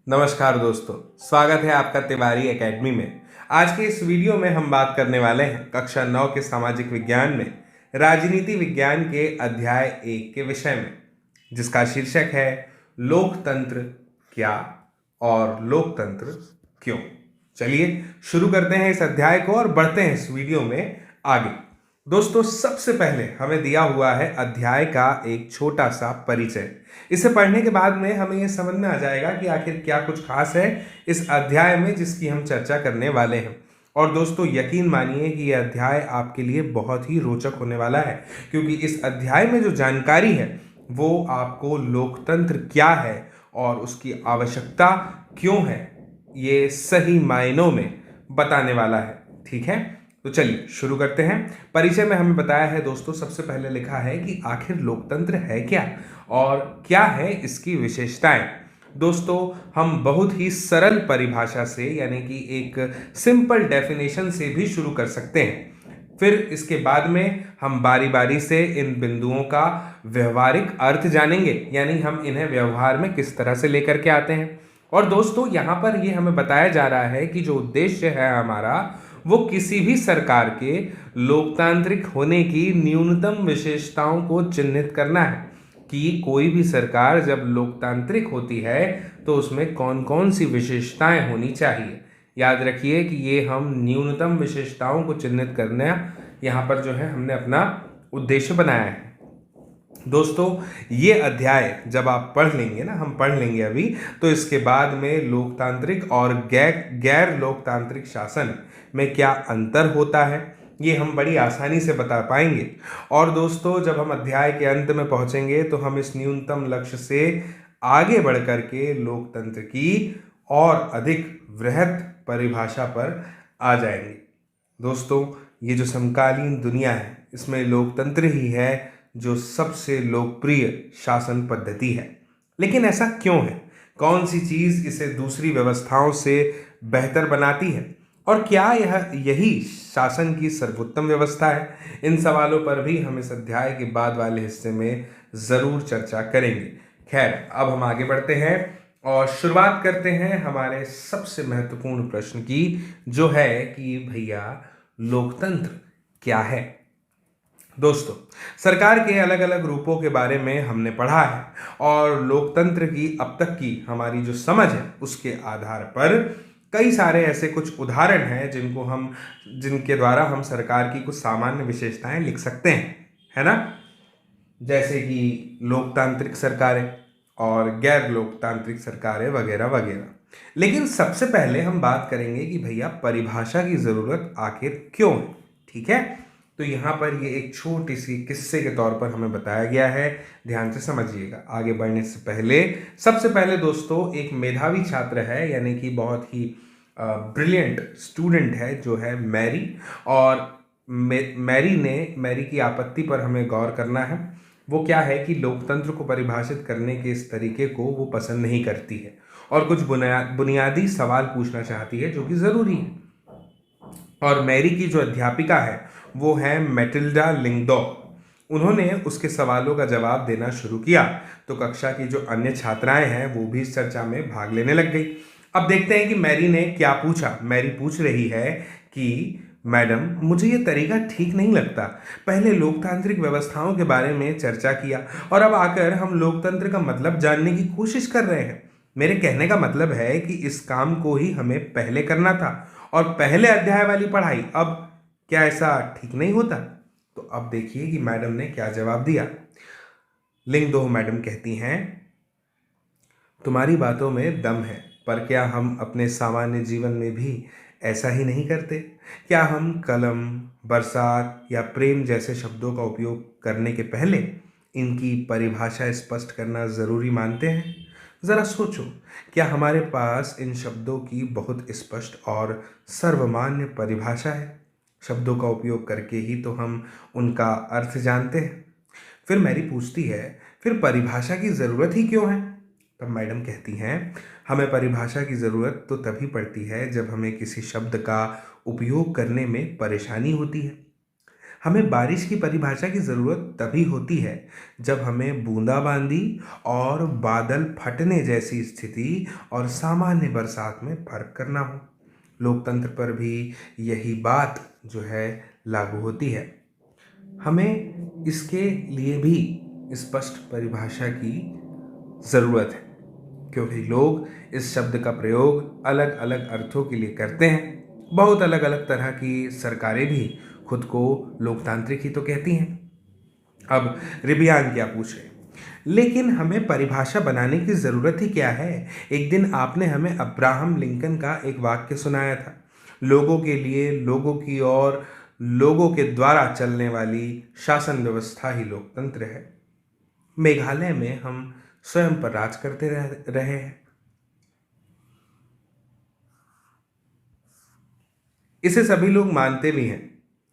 नमस्कार दोस्तों, स्वागत है आपका तिवारी एकेडमी में। आज के इस वीडियो में हम बात करने वाले हैं कक्षा 9 के सामाजिक विज्ञान में राजनीति विज्ञान के अध्याय 1 के विषय में, जिसका शीर्षक है लोकतंत्र क्या और लोकतंत्र क्यों। चलिए शुरू करते हैं इस अध्याय को और बढ़ते हैं इस वीडियो में आगे। दोस्तों, सबसे पहले हमें दिया हुआ है अध्याय का एक छोटा सा परिचय। इसे पढ़ने के बाद में हमें यह समझ में आ जाएगा कि आखिर क्या कुछ खास है इस अध्याय में जिसकी हम चर्चा करने वाले हैं। और दोस्तों, यकीन मानिए कि यह अध्याय आपके लिए बहुत ही रोचक होने वाला है, क्योंकि इस अध्याय में जो जानकारी है वो आपको लोकतंत्र क्या है और उसकी आवश्यकता क्यों है, ये सही मायनों में बताने वाला है। ठीक है, तो चलिए शुरू करते हैं। परिचय में हमें बताया है दोस्तों, सबसे पहले लिखा है कि आखिर लोकतंत्र है क्या और क्या है इसकी विशेषताएं। दोस्तों, हम बहुत ही सरल परिभाषा से यानी कि एक सिंपल डेफिनेशन से भी शुरू कर सकते हैं। फिर इसके बाद में हम बारी बारी से इन बिंदुओं का व्यवहारिक अर्थ जानेंगे, यानी हम इन्हें व्यवहार में किस तरह से लेकर के आते हैं। और दोस्तों, यहाँ पर ये हमें बताया जा रहा है कि जो उद्देश्य है हमारा, वो किसी भी सरकार के लोकतांत्रिक होने की न्यूनतम विशेषताओं को चिन्हित करना है कि कोई भी सरकार जब लोकतांत्रिक होती है तो उसमें कौन कौन सी विशेषताएं होनी चाहिए। याद रखिए कि ये हम न्यूनतम विशेषताओं को चिन्हित करना यहाँ पर जो है हमने अपना उद्देश्य बनाया है। दोस्तों, ये अध्याय जब आप पढ़ लेंगे ना, हम पढ़ लेंगे अभी, तो इसके बाद में लोकतांत्रिक और गैर लोकतांत्रिक शासन में क्या अंतर होता है ये हम बड़ी आसानी से बता पाएंगे। और दोस्तों, जब हम अध्याय के अंत में पहुंचेंगे तो हम इस न्यूनतम लक्ष्य से आगे बढ़ करके लोकतंत्र की और अधिक वृहद परिभाषा पर आ जाएंगे। दोस्तों, ये जो समकालीन दुनिया है इसमें लोकतंत्र ही है जो सबसे लोकप्रिय शासन पद्धति है। लेकिन ऐसा क्यों है? कौन सी चीज इसे दूसरी व्यवस्थाओं से बेहतर बनाती है? और क्या यही शासन की सर्वोत्तम व्यवस्था है? इन सवालों पर भी हम इस अध्याय के बाद वाले हिस्से में जरूर चर्चा करेंगे। खैर, अब हम आगे बढ़ते हैं और शुरुआत करते हैं हमारे सबसे महत्वपूर्ण प्रश्न की, जो है कि भैया लोकतंत्र क्या है। दोस्तों, सरकार के अलग अलग रूपों के बारे में हमने पढ़ा है और लोकतंत्र की अब तक की हमारी जो समझ है उसके आधार पर कई सारे ऐसे कुछ उदाहरण हैं जिनके द्वारा हम सरकार की कुछ सामान्य विशेषताएं लिख सकते हैं, है ना। जैसे कि लोकतांत्रिक सरकारें और गैर लोकतांत्रिक सरकारें वगैरह वगैरह। लेकिन सबसे पहले हम बात करेंगे कि भैया परिभाषा की जरूरत आखिर क्यों है। ठीक है, तो यहाँ पर ये एक छोटी सी किस्से के तौर पर हमें बताया गया है, ध्यान से समझिएगा। आगे बढ़ने से पहले सबसे पहले दोस्तों, एक मेधावी छात्र है, यानी कि बहुत ही ब्रिलियंट स्टूडेंट है जो है मैरी। और मैरी की आपत्ति पर हमें गौर करना है। वो क्या है कि लोकतंत्र को परिभाषित करने के इस तरीके को वो पसंद नहीं करती है और कुछ बुनियादी सवाल पूछना चाहती है जो कि ज़रूरी है। और मैरी की जो अध्यापिका है वो है मैटिल्डा लिंगडो। उन्होंने उसके सवालों का जवाब देना शुरू किया तो कक्षा की जो अन्य छात्राएं हैं वो भी इस चर्चा में भाग लेने लग गई। अब देखते हैं कि मैरी ने क्या पूछा। मैरी पूछ रही है कि मैडम, मुझे ये तरीका ठीक नहीं लगता। पहले लोकतांत्रिक व्यवस्थाओं के बारे में चर्चा किया और अब आकर हम लोकतंत्र का मतलब जानने की कोशिश कर रहे हैं। मेरे कहने का मतलब है कि इस काम को ही हमें पहले करना था और पहले अध्याय वाली पढ़ाई। अब क्या ऐसा ठीक नहीं होता? तो अब देखिए कि मैडम ने क्या जवाब दिया। लिंगडो मैडम कहती हैं, तुम्हारी बातों में दम है, पर क्या हम अपने सामान्य जीवन में भी ऐसा ही नहीं करते? क्या हम कलम, बरसात या प्रेम जैसे शब्दों का उपयोग करने के पहले इनकी परिभाषा स्पष्ट करना ज़रूरी मानते हैं? ज़रा सोचो, क्या हमारे पास इन शब्दों की बहुत स्पष्ट और सर्वमान्य परिभाषा है? शब्दों का उपयोग करके ही तो हम उनका अर्थ जानते हैं। फिर मैरी पूछती है, फिर परिभाषा की ज़रूरत ही क्यों है? तब मैडम कहती हैं, हमें परिभाषा की ज़रूरत तो तभी पड़ती है जब हमें किसी शब्द का उपयोग करने में परेशानी होती है। हमें बारिश की परिभाषा की ज़रूरत तभी होती है जब हमें बूंदाबांदी और बादल फटने जैसी स्थिति और सामान्य बरसात में फर्क करना हो। लोकतंत्र पर भी यही बात जो है लागू होती है। हमें इसके लिए भी स्पष्ट परिभाषा की ज़रूरत है, क्योंकि लोग इस शब्द का प्रयोग अलग अलग अर्थों के लिए करते हैं। बहुत अलग अलग तरह की सरकारें भी खुद को लोकतांत्रिक ही तो कहती हैं। अब रिबियान क्या पूछ रहे, लेकिन हमें परिभाषा बनाने की ज़रूरत ही क्या है। एक दिन आपने हमें अब्राहम लिंकन का एक वाक्य सुनाया था, लोगों के लिए, लोगों की और लोगों के द्वारा चलने वाली शासन व्यवस्था ही लोकतंत्र है। मेघालय में हम स्वयं पर राज करते रहे हैं। इसे सभी लोग मानते भी हैं।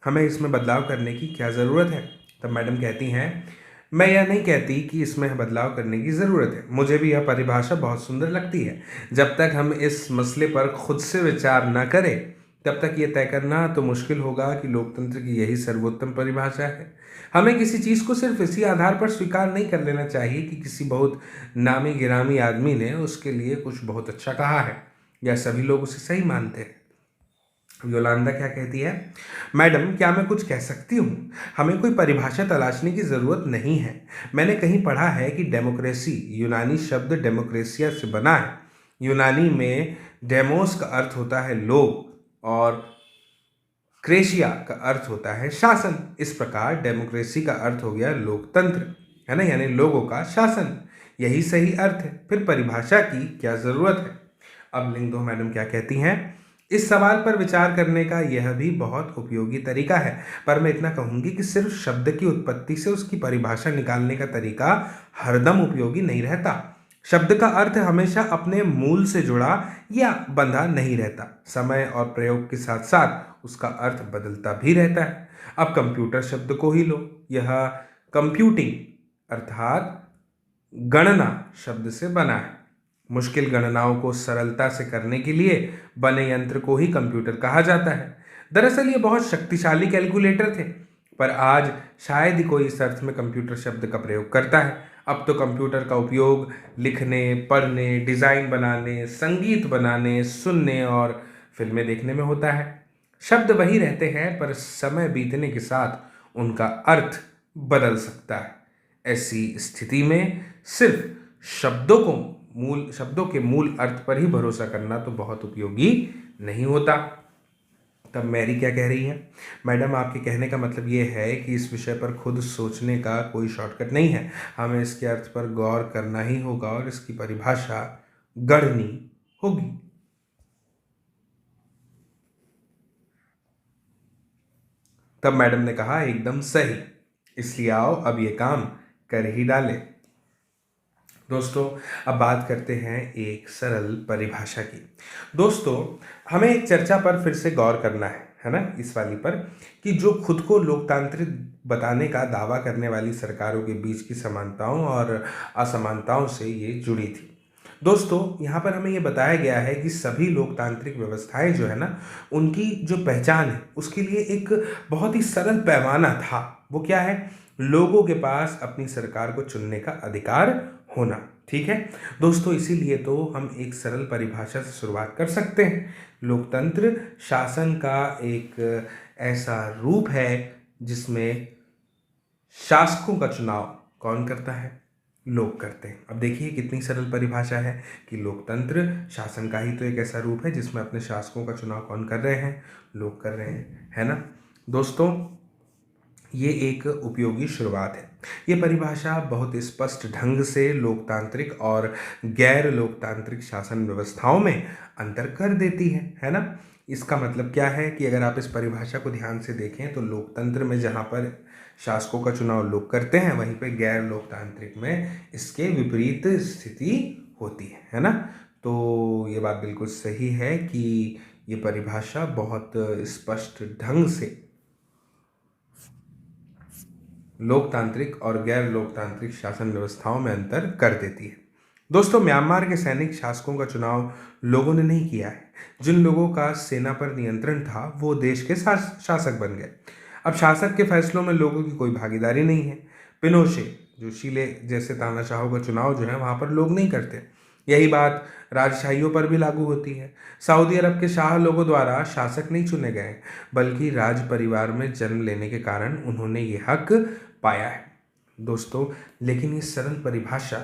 हमें इसमें बदलाव करने की क्या ज़रूरत है। तब मैडम कहती हैं, मैं यह नहीं कहती कि इसमें बदलाव करने की ज़रूरत है। मुझे भी यह परिभाषा बहुत सुंदर लगती है। जब तक हम इस मसले पर खुद से विचार न करें तब तक ये तय करना तो मुश्किल होगा कि लोकतंत्र की यही सर्वोत्तम परिभाषा है। हमें किसी चीज़ को सिर्फ इसी आधार पर स्वीकार नहीं कर लेना चाहिए कि किसी बहुत नामी गिरामी आदमी ने उसके लिए कुछ बहुत अच्छा कहा है या सभी लोग उसे सही मानते हैं। योलांदा क्या कहती है, मैडम क्या मैं कुछ कह सकती हूँ। हमें कोई परिभाषा तलाशने की ज़रूरत नहीं है। मैंने कहीं पढ़ा है कि डेमोक्रेसी यूनानी शब्द डेमोक्रेसिया से बना है। यूनानी में डेमोस का अर्थ होता है लोग और क्रेशिया का अर्थ होता है शासन। इस प्रकार डेमोक्रेसी का अर्थ हो गया लोकतंत्र, है ना, यानी लोगों का शासन। यही सही अर्थ है। फिर परिभाषा की क्या ज़रूरत है। अब लिंगदो मैडम क्या कहती हैं, इस सवाल पर विचार करने का यह भी बहुत उपयोगी तरीका है, पर मैं इतना कहूंगी कि सिर्फ शब्द की उत्पत्ति से उसकी परिभाषा निकालने का तरीका हरदम उपयोगी नहीं रहता। शब्द का अर्थ हमेशा अपने मूल से जुड़ा या बंधा नहीं रहता। समय और प्रयोग के साथ साथ उसका अर्थ बदलता भी रहता है। अब कंप्यूटर शब्द को ही लो, यह कंप्यूटिंग अर्थात गणना शब्द से बना है। मुश्किल गणनाओं को सरलता से करने के लिए बने यंत्र को ही कंप्यूटर कहा जाता है। दरअसल ये बहुत शक्तिशाली कैलकुलेटर थे, पर आज शायद ही कोई इस अर्थ में कंप्यूटर शब्द का प्रयोग करता है। अब तो कंप्यूटर का उपयोग लिखने, पढ़ने, डिज़ाइन बनाने, संगीत बनाने, सुनने और फिल्में देखने में होता है। शब्द वही रहते हैं, पर समय बीतने के साथ उनका अर्थ बदल सकता है। ऐसी स्थिति में सिर्फ शब्दों के मूल अर्थ पर ही भरोसा करना तो बहुत उपयोगी नहीं होता। तब मैरी क्या कह रही है, मैडम आपके कहने का मतलब ये है कि इस विषय पर खुद सोचने का कोई शॉर्टकट नहीं है। हमें इसके अर्थ पर गौर करना ही होगा और इसकी परिभाषा गढ़नी होगी। तब मैडम ने कहा, एकदम सही, इसलिए आओ अब ये काम कर ही डाले। दोस्तों अब बात करते हैं एक सरल परिभाषा की। दोस्तों हमें एक चर्चा पर फिर से गौर करना है ना, इस वाली पर, कि जो खुद को लोकतांत्रिक बताने का दावा करने वाली सरकारों के बीच की समानताओं और असमानताओं से ये जुड़ी थी। दोस्तों यहाँ पर हमें ये बताया गया है कि सभी लोकतांत्रिक व्यवस्थाएं जो है ना, उनकी जो पहचान है उसके लिए एक बहुत ही सरल पैमाना था। वो क्या है, लोगों के पास अपनी सरकार को चुनने का अधिकार होना। ठीक है दोस्तों, इसीलिए तो हम एक सरल परिभाषा से शुरुआत कर सकते हैं। लोकतंत्र शासन का एक ऐसा रूप है जिसमें शासकों का चुनाव कौन करता है, लोग करते हैं। अब देखिए कितनी सरल परिभाषा है कि लोकतंत्र शासन का ही तो एक ऐसा रूप है जिसमें अपने शासकों का चुनाव कौन कर रहे हैं, लोग कर रहे हैं, है ना। दोस्तों ये एक उपयोगी शुरुआत है। ये परिभाषा बहुत स्पष्ट ढंग से लोकतांत्रिक और गैर लोकतांत्रिक शासन व्यवस्थाओं में अंतर कर देती है ना। इसका मतलब क्या है कि अगर आप इस परिभाषा को ध्यान से देखें तो लोकतंत्र में जहाँ पर शासकों का चुनाव लोग करते हैं, वहीं पे गैर लोकतांत्रिक में इसके विपरीत स्थिति होती है ना। तो ये बात बिल्कुल सही है कि ये परिभाषा बहुत स्पष्ट ढंग से लोकतांत्रिक और गैर लोकतांत्रिक शासन व्यवस्थाओं में अंतर कर देती है। दोस्तों म्यांमार के सैनिक शासकों का चुनाव लोगों ने नहीं किया है। जिन लोगों का सेना पर नियंत्रण था वो देश के शासक बन गए। अब शासक के फैसलों में लोगों की कोई भागीदारी नहीं है। पिनोशे जो चिले जैसे तानाशाहों का चुनाव जो है वहाँ पर लोग नहीं करते। यही बात राजशाहियों पर भी लागू होती है। सऊदी अरब के शाह लोगों द्वारा शासक नहीं चुने गए, बल्कि राज परिवार में जन्म लेने के कारण उन्होंने ये हक पाया है दोस्तों। लेकिन ये सरल परिभाषा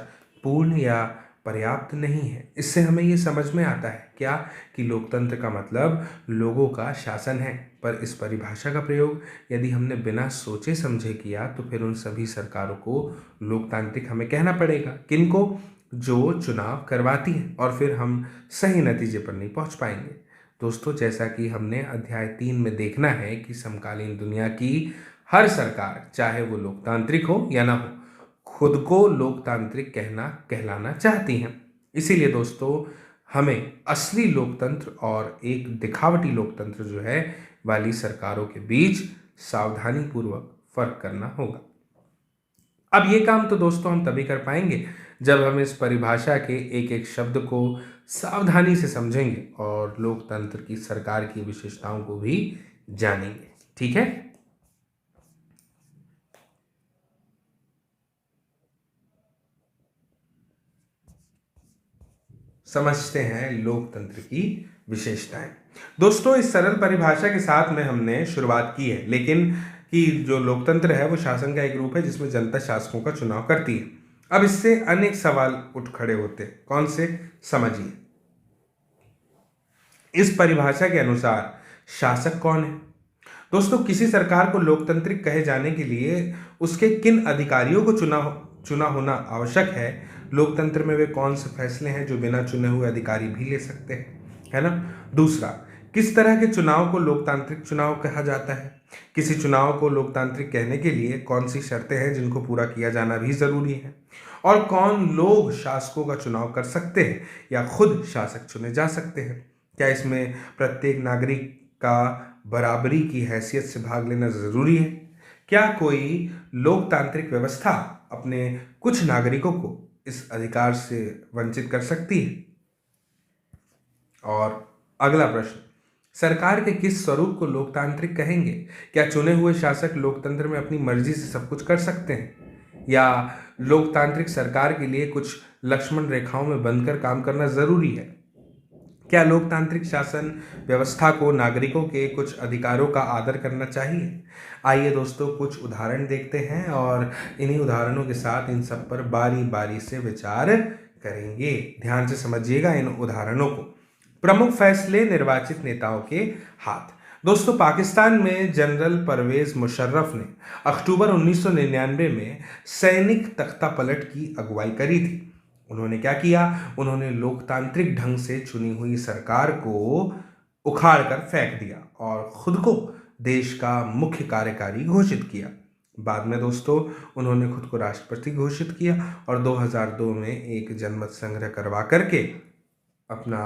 पूर्ण या पर्याप्त नहीं है। इससे हमें ये समझ में आता है क्या कि लोकतंत्र का मतलब लोगों का शासन है, पर इस परिभाषा का प्रयोग यदि हमने बिना सोचे समझे किया तो फिर उन सभी सरकारों को लोकतांत्रिक हमें कहना पड़ेगा। किनको? जो चुनाव करवाती है, और फिर हम सही नतीजे पर नहीं पहुंच पाएंगे दोस्तों। जैसा कि हमने अध्याय 3 में देखना है कि समकालीन दुनिया की हर सरकार, चाहे वो लोकतांत्रिक हो या ना हो, खुद को लोकतांत्रिक कहलाना चाहती हैं। इसीलिए दोस्तों हमें असली लोकतंत्र और एक दिखावटी लोकतंत्र जो है वाली सरकारों के बीच सावधानी पूर्वक फर्क करना होगा। अब ये काम तो दोस्तों हम तभी कर पाएंगे जब हम इस परिभाषा के एक एक शब्द को सावधानी से समझेंगे और लोकतंत्र की सरकार की विशेषताओं को भी जानेंगे। ठीक है। समझते हैं लोकतंत्र की विशेषताएं। दोस्तों इस सरल परिभाषा के साथ में हमने शुरुआत की है, लेकिन कि जो लोकतंत्र है वो शासन का एक रूप है जिसमें जनता शासकों का चुनाव करती है। अब इससे अनेक सवाल उठ खड़े होते हैं। कौन से? समझिए। इस परिभाषा के अनुसार शासक कौन है? दोस्तों किसी सरकार को लोकतांत्रिक कहे जाने के लिए उसके किन अधिकारियों को चुना होना आवश्यक है? लोकतंत्र में वे कौन से फैसले हैं जो बिना चुने हुए अधिकारी भी ले सकते हैं, है ना? दूसरा, किस तरह के चुनाव को लोकतांत्रिक चुनाव कहा जाता है? किसी चुनाव को लोकतांत्रिक कहने के लिए कौन सी शर्तें हैं जिनको पूरा किया जाना भी जरूरी है? और कौन लोग शासकों का चुनाव कर सकते हैं या खुद शासक चुने जा सकते हैं? क्या इसमें प्रत्येक नागरिक का बराबरी की हैसियत से भाग लेना जरूरी है? क्या कोई लोकतांत्रिक व्यवस्था अपने कुछ नागरिकों को इस अधिकार से वंचित कर सकती है? और अगला प्रश्न, सरकार के किस स्वरूप को लोकतांत्रिक कहेंगे? क्या चुने हुए शासक लोकतंत्र में अपनी मर्जी से सब कुछ कर सकते हैं, या लोकतांत्रिक सरकार के लिए कुछ लक्ष्मण रेखाओं में बंधकर काम करना जरूरी है? क्या लोकतांत्रिक शासन व्यवस्था को नागरिकों के कुछ अधिकारों का आदर करना चाहिए? आइए दोस्तों कुछ उदाहरण देखते हैं और इन्हीं उदाहरणों के साथ इन सब पर बारी बारी से विचार करेंगे। ध्यान से समझिएगा इन उदाहरणों को। प्रमुख फैसले निर्वाचित नेताओं के हाथ। दोस्तों पाकिस्तान में जनरल परवेज मुशर्रफ ने अक्टूबर 1999 में सैनिक तख्तापलट की अगुवाई करी थी। उन्होंने क्या किया? उन्होंने लोकतांत्रिक ढंग से चुनी हुई सरकार को उखाड़ कर फेंक दिया और खुद को देश का मुख्य कार्यकारी घोषित किया। बाद में दोस्तों उन्होंने खुद को राष्ट्रपति घोषित किया और 2002 में एक जनमत संग्रह करवा करके अपना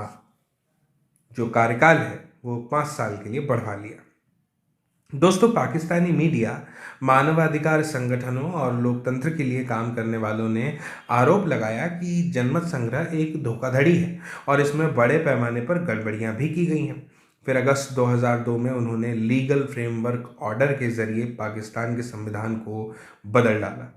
जो कार्यकाल है वो 5 साल के लिए बढ़ा लिया। दोस्तों पाकिस्तानी मीडिया, मानवाधिकार संगठनों और लोकतंत्र के लिए काम करने वालों ने आरोप लगाया कि जनमत संग्रह एक धोखाधड़ी है और इसमें बड़े पैमाने पर गड़बड़ियां भी की गई हैं। फिर अगस्त 2002 में उन्होंने लीगल फ्रेमवर्क ऑर्डर के जरिए पाकिस्तान के संविधान को बदल डाला।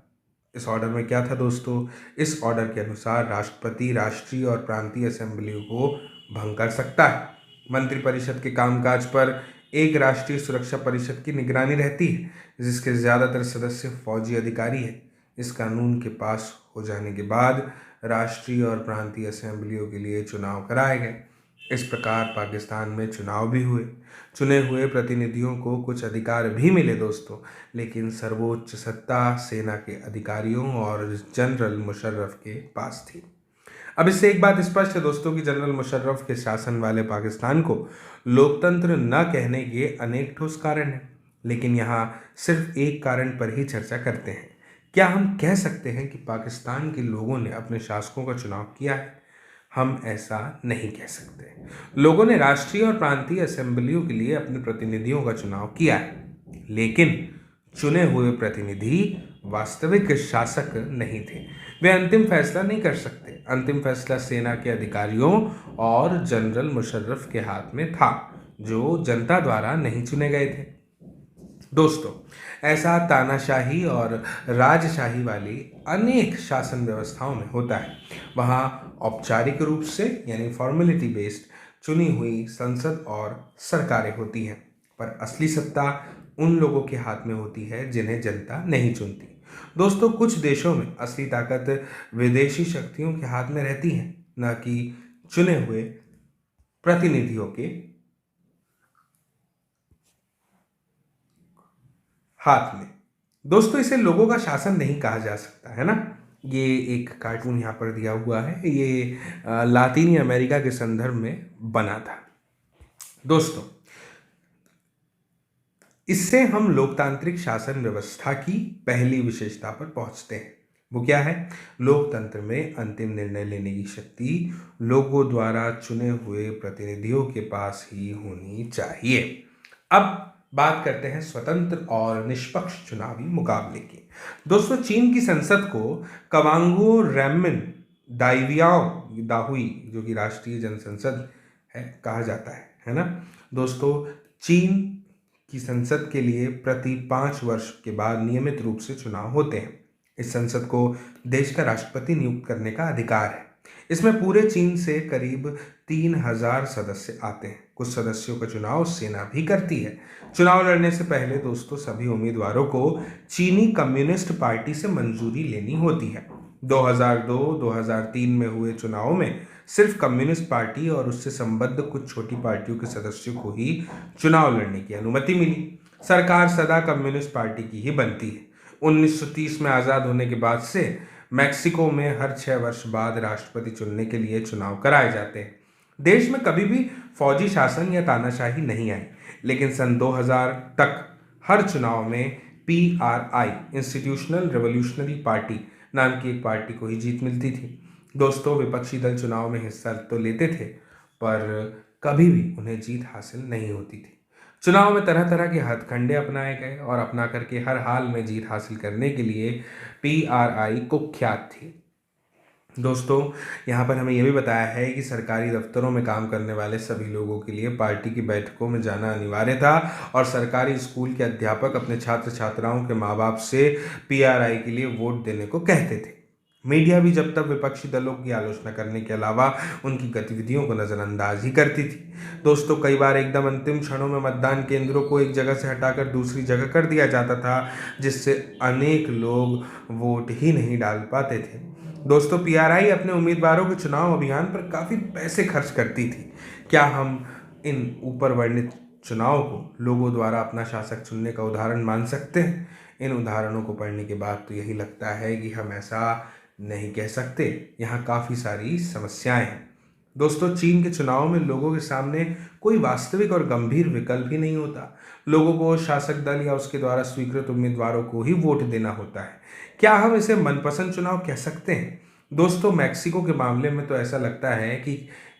इस ऑर्डर में क्या था दोस्तों? इस ऑर्डर के अनुसार राष्ट्रपति राष्ट्रीय और प्रांतीय असेंबलियों को भंग कर सकता है। मंत्रिपरिषद के कामकाज पर एक राष्ट्रीय सुरक्षा परिषद की निगरानी रहती है जिसके ज़्यादातर सदस्य फौजी अधिकारी हैं। इस कानून के पास हो जाने के बाद राष्ट्रीय और प्रांतीय असेंबलियों के लिए चुनाव कराए गए। इस प्रकार पाकिस्तान में चुनाव भी हुए। चुने हुए प्रतिनिधियों को कुछ अधिकार भी मिले दोस्तों, लेकिन सर्वोच्च सत्ता सेना के अधिकारियों और जनरल मुशर्रफ के पास थी। अब इससे एक बात स्पष्ट है दोस्तों कि जनरल मुशर्रफ के शासन वाले पाकिस्तान को लोकतंत्र न कहने के अनेक ठोस कारण हैं, लेकिन यहाँ सिर्फ एक कारण पर ही चर्चा करते हैं। क्या हम कह सकते हैं कि पाकिस्तान के लोगों ने अपने शासकों का चुनाव किया है? हम ऐसा नहीं कह सकते। लोगों ने राष्ट्रीय और प्रांतीय असेंबलियों के लिए अपने प्रतिनिधियों का चुनाव किया है, लेकिन चुने हुए प्रतिनिधि वास्तविक शासक नहीं थे। वे अंतिम फैसला नहीं कर सकते। अंतिम फैसला सेना के अधिकारियों और जनरल मुशर्रफ के हाथ में था, जो जनता द्वारा नहीं चुने गए थे। दोस्तों, ऐसा तानाशाही और राजशाही वाली अनेक शासन व्यवस्थाओं में होता है। वहाँ औपचारिक रूप से यानी फॉर्मेलिटी बेस्ड चुनी हुई संसद और सरकारें होती हैं, पर असली सत्ता उन लोगों के हाथ में होती है जिन्हें जनता नहीं चुनती। दोस्तों, कुछ देशों में असली ताकत विदेशी शक्तियों के हाथ में रहती है, न कि चुने हुए प्रतिनिधियों के हाथ में। दोस्तों, इसे लोगों का शासन नहीं कहा जा सकता, है ना। ये एक कार्टून यहाँ पर दिया हुआ है, ये लातीनी अमेरिका के संदर्भ में बना था। दोस्तों, इससे हम लोकतांत्रिक शासन व्यवस्था की पहली विशेषता पर पहुंचते हैं। वो क्या है? लोकतंत्र में अंतिम निर्णय लेने की शक्ति लोगों द्वारा चुने हुए प्रतिनिधियों के पास ही होनी चाहिए। अब बात करते हैं स्वतंत्र और निष्पक्ष चुनावी मुकाबले की। दोस्तों, चीन की संसद को कवांगो रैमिन दाइवियाओ दाहुई, जो कि राष्ट्रीय जनसंसद है, कहा जाता है ना। दोस्तों, चीन की संसद के लिए प्रति 5 वर्ष के बाद नियमित रूप से चुनाव होते हैं। इस संसद को देश का राष्ट्रपति नियुक्त करने का अधिकार है। इसमें पूरे चीन से करीब 3000 सदस्य आते हैं। कुछ सदस्यों का चुनाव सेना भी करती है। चुनाव लड़ने से पहले दोस्तों, सभी उम्मीदवारों को चीनी कम्युनिस्ट पार्टी से मंजूरी लेनी होती है। 2002-2003 में हुए चुनावों में सिर्फ कम्युनिस्ट पार्टी और उससे संबद्ध कुछ छोटी पार्टियों के सदस्यों को ही चुनाव लड़ने की अनुमति मिली। सरकार सदा कम्युनिस्ट पार्टी की ही बनती है। 1930 में आज़ाद होने के बाद से मैक्सिको में हर 6 वर्ष बाद राष्ट्रपति चुनने के लिए चुनाव कराए जाते हैं। देश में कभी भी फौजी शासन या तानाशाही नहीं आई, लेकिन सन 2000 तक हर चुनाव में PRI इंस्टीट्यूशनल रिवोल्यूशनरी पार्टी नाम की एक पार्टी को ही जीत मिलती थी। दोस्तों, विपक्षी दल चुनाव में हिस्सा तो लेते थे, पर कभी भी उन्हें जीत हासिल नहीं होती थी। चुनाव में तरह तरह के हथकंडे अपनाए गए और अपना करके हर हाल में जीत हासिल करने के लिए PRI कुख्यात थी। दोस्तों, यहाँ पर हमें यह भी बताया है कि सरकारी दफ्तरों में काम करने वाले सभी लोगों के लिए पार्टी की बैठकों में जाना अनिवार्य था और सरकारी स्कूल के अध्यापक अपने छात्र छात्राओं के माँ बाप से PRI के लिए वोट देने को कहते थे। मीडिया भी जब तक विपक्षी दलों की आलोचना करने के अलावा उनकी गतिविधियों को नज़रअंदाज ही करती थी। दोस्तों, कई बार एकदम अंतिम क्षणों में मतदान केंद्रों को एक जगह से हटाकर दूसरी जगह कर दिया जाता था, जिससे अनेक लोग वोट ही नहीं डाल पाते थे। दोस्तों, PRI अपने उम्मीदवारों के चुनाव अभियान पर काफ़ी पैसे खर्च करती थी। क्या हम इन ऊपर वर्णित चुनाव को लोगों द्वारा अपना शासक चुनने का उदाहरण मान सकते हैं? इन उदाहरणों को पढ़ने के बाद तो यही लगता है कि हम ऐसा नहीं कह सकते। यहाँ काफ़ी सारी समस्याएं हैं। दोस्तों, चीन के चुनाव में लोगों के सामने कोई वास्तविक और गंभीर विकल्प ही नहीं होता। लोगों को शासक दल या उसके द्वारा स्वीकृत उम्मीदवारों को ही वोट देना होता है। क्या हम इसे मनपसंद चुनाव कह सकते हैं? दोस्तों, मैक्सिको के मामले में तो ऐसा लगता है कि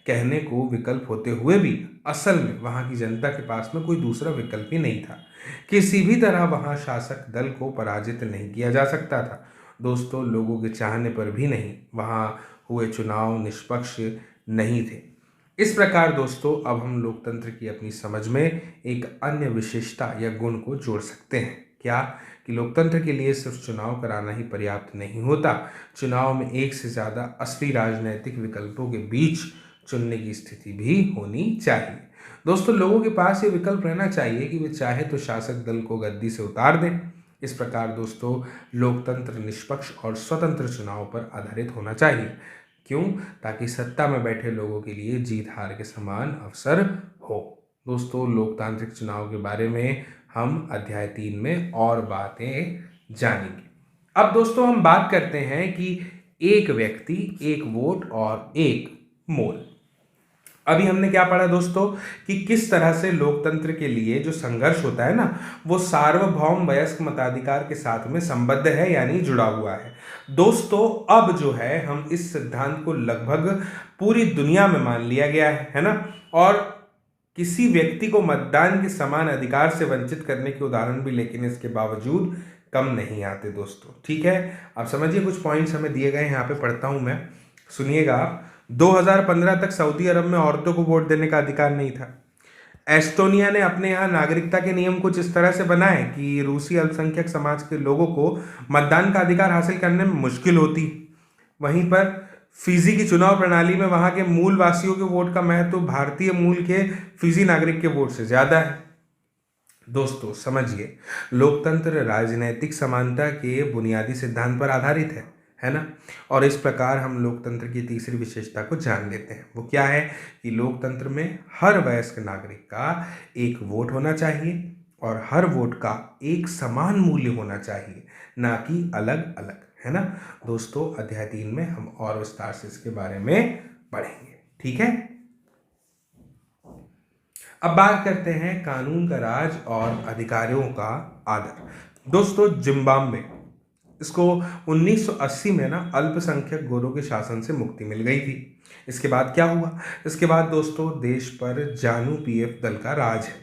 कहने को विकल्प होते हुए भी असल में वहाँ की जनता के पास में कोई दूसरा विकल्प ही नहीं था। किसी भी तरह वहाँ शासक दल को पराजित नहीं किया जा सकता था। दोस्तों, लोगों के चाहने पर भी नहीं, वहाँ हुए चुनाव निष्पक्ष नहीं थे। इस प्रकार दोस्तों, अब हम लोकतंत्र की अपनी समझ में एक अन्य विशेषता या गुण को जोड़ सकते हैं। क्या? कि लोकतंत्र के लिए सिर्फ चुनाव कराना ही पर्याप्त नहीं होता। चुनाव में एक से ज़्यादा असली राजनैतिक विकल्पों के बीच चुनने की स्थिति भी होनी चाहिए। दोस्तों, लोगों के पास ये विकल्प रहना चाहिए कि वे चाहे तो शासक दल को गद्दी से उतार दें। इस प्रकार दोस्तों, लोकतंत्र निष्पक्ष और स्वतंत्र चुनाव पर आधारित होना चाहिए। क्यों? ताकि सत्ता में बैठे लोगों के लिए जीत हार के समान अवसर हो। दोस्तों, लोकतांत्रिक चुनाव के बारे में हम अध्याय 3 में और बातें जानेंगे। अब दोस्तों, हम बात करते हैं कि एक व्यक्ति, एक वोट और एक मोल। अभी हमने क्या पढ़ा दोस्तों कि किस तरह से लोकतंत्र के लिए जो संघर्ष होता है ना, वो सार्वभौम वयस्क मताधिकार के साथ में संबद्ध है, यानी जुड़ा हुआ है। दोस्तों, अब जो है हम इस सिद्धांत को लगभग पूरी दुनिया में मान लिया गया है ना। और किसी व्यक्ति को मतदान के समान अधिकार से वंचित करने के उदाहरण भी लेकिन इसके बावजूद कम नहीं आते दोस्तों। ठीक है, आप समझिए, कुछ पॉइंट्स हमें दिए गए हैं, यहाँ पे पढ़ता हूं मैं, सुनिएगा आप। 2015 तक सऊदी अरब में औरतों को वोट देने का अधिकार नहीं था। एस्टोनिया ने अपने यहाँ नागरिकता के नियम कुछ इस तरह से बनाए कि रूसी अल्पसंख्यक समाज के लोगों को मतदान का अधिकार हासिल करने में मुश्किल होती। वहीं पर फिजी की चुनाव प्रणाली में वहां के मूल वासियों के वोट का महत्व भारतीय मूल के फिजी नागरिक के वोट से ज्यादा है। दोस्तों समझिए, लोकतंत्र राजनैतिक समानता के बुनियादी सिद्धांत पर आधारित है ना। और इस प्रकार हम लोकतंत्र की तीसरी विशेषता को जान लेते हैं। वो क्या है कि लोकतंत्र में हर वयस्क नागरिक का एक वोट होना चाहिए और हर वोट का एक समान मूल्य होना चाहिए, ना कि अलग अलग, है ना। दोस्तों अध्याय 3 में हम और विस्तार से इसके बारे में पढ़ेंगे, ठीक है। अब बात करते हैं कानून का राज और अधिकारियों का आदर। दोस्तों जिम्बाब्वे, इसको 1980 में ना अल्पसंख्यक गोरों के शासन से मुक्ति मिल गई थी। इसके बाद क्या हुआ? इसके बाद दोस्तों देश पर जानू पीएफ दल का राज है,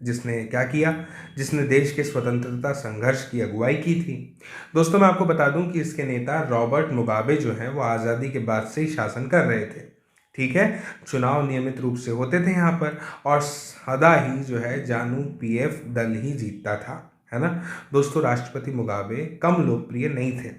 जिसने क्या किया, जिसने देश के स्वतंत्रता संघर्ष की अगुवाई की थी। दोस्तों मैं आपको बता दूं कि इसके नेता रॉबर्ट मुगाबे जो हैं वो आज़ादी के बाद से ही शासन कर रहे थे, ठीक है। चुनाव नियमित रूप से होते थे यहाँ पर और सदा ही जो है जानू पीएफ दल ही जीतता था, है ना। दोस्तों राष्ट्रपति मुगाबे कम लोकप्रिय नहीं थे,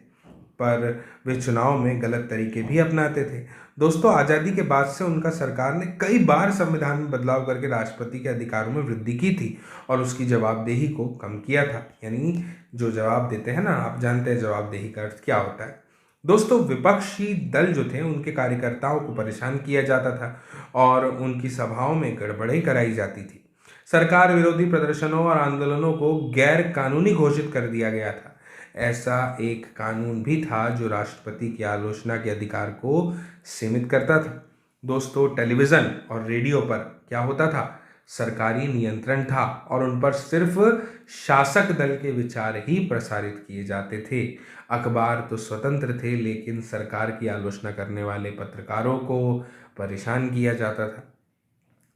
पर वे चुनाव में गलत तरीके भी अपनाते थे। दोस्तों आज़ादी के बाद से उनका सरकार ने कई बार संविधान में बदलाव करके राष्ट्रपति के अधिकारों में वृद्धि की थी और उसकी जवाबदेही को कम किया था। यानी जो जवाब देते हैं ना, आप जानते हैं जवाबदेही का अर्थ क्या होता है। दोस्तों विपक्षी दल जो थे उनके कार्यकर्ताओं को परेशान किया जाता था और उनकी सभाओं में गड़बड़ें कराई जाती थी। सरकार विरोधी प्रदर्शनों और आंदोलनों को गैर कानूनी घोषित कर दिया गया था। ऐसा एक कानून भी था जो राष्ट्रपति की आलोचना के अधिकार को सीमित करता था। दोस्तों टेलीविज़न और रेडियो पर क्या होता था, सरकारी नियंत्रण था और उन पर सिर्फ शासक दल के विचार ही प्रसारित किए जाते थे। अखबार तो स्वतंत्र थे, लेकिन सरकार की आलोचना करने वाले पत्रकारों को परेशान किया जाता था।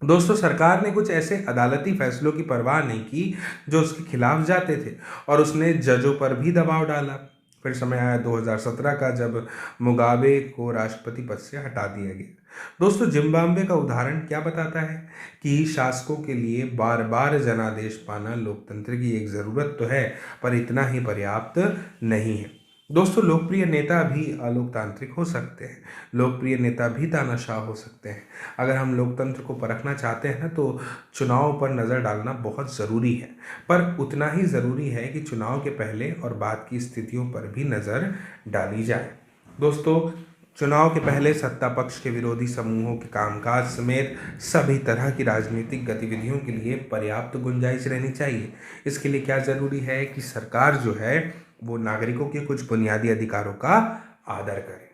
दोस्तों सरकार ने कुछ ऐसे अदालती फैसलों की परवाह नहीं की जो उसके खिलाफ जाते थे और उसने जजों पर भी दबाव डाला। फिर समय आया 2017 का, जब मुगाबे को राष्ट्रपति पद से हटा दिया गया। दोस्तों जिम्बाब्वे का उदाहरण क्या बताता है कि शासकों के लिए बार बार जनादेश पाना लोकतंत्र की एक ज़रूरत तो है, पर इतना ही पर्याप्त नहीं है। दोस्तों लोकप्रिय नेता भी अलोकतांत्रिक हो सकते हैं, लोकप्रिय नेता भी तानाशाह हो सकते हैं। अगर हम लोकतंत्र को परखना चाहते हैं तो चुनाव पर नज़र डालना बहुत ज़रूरी है, पर उतना ही ज़रूरी है कि चुनाव के पहले और बाद की स्थितियों पर भी नज़र डाली जाए। दोस्तों चुनाव के पहले सत्ता पक्ष के विरोधी समूहों के कामकाज समेत सभी तरह की राजनीतिक गतिविधियों के लिए पर्याप्त गुंजाइश रहनी चाहिए। इसके लिए क्या ज़रूरी है कि सरकार जो है वो नागरिकों के कुछ बुनियादी अधिकारों का आदर करे।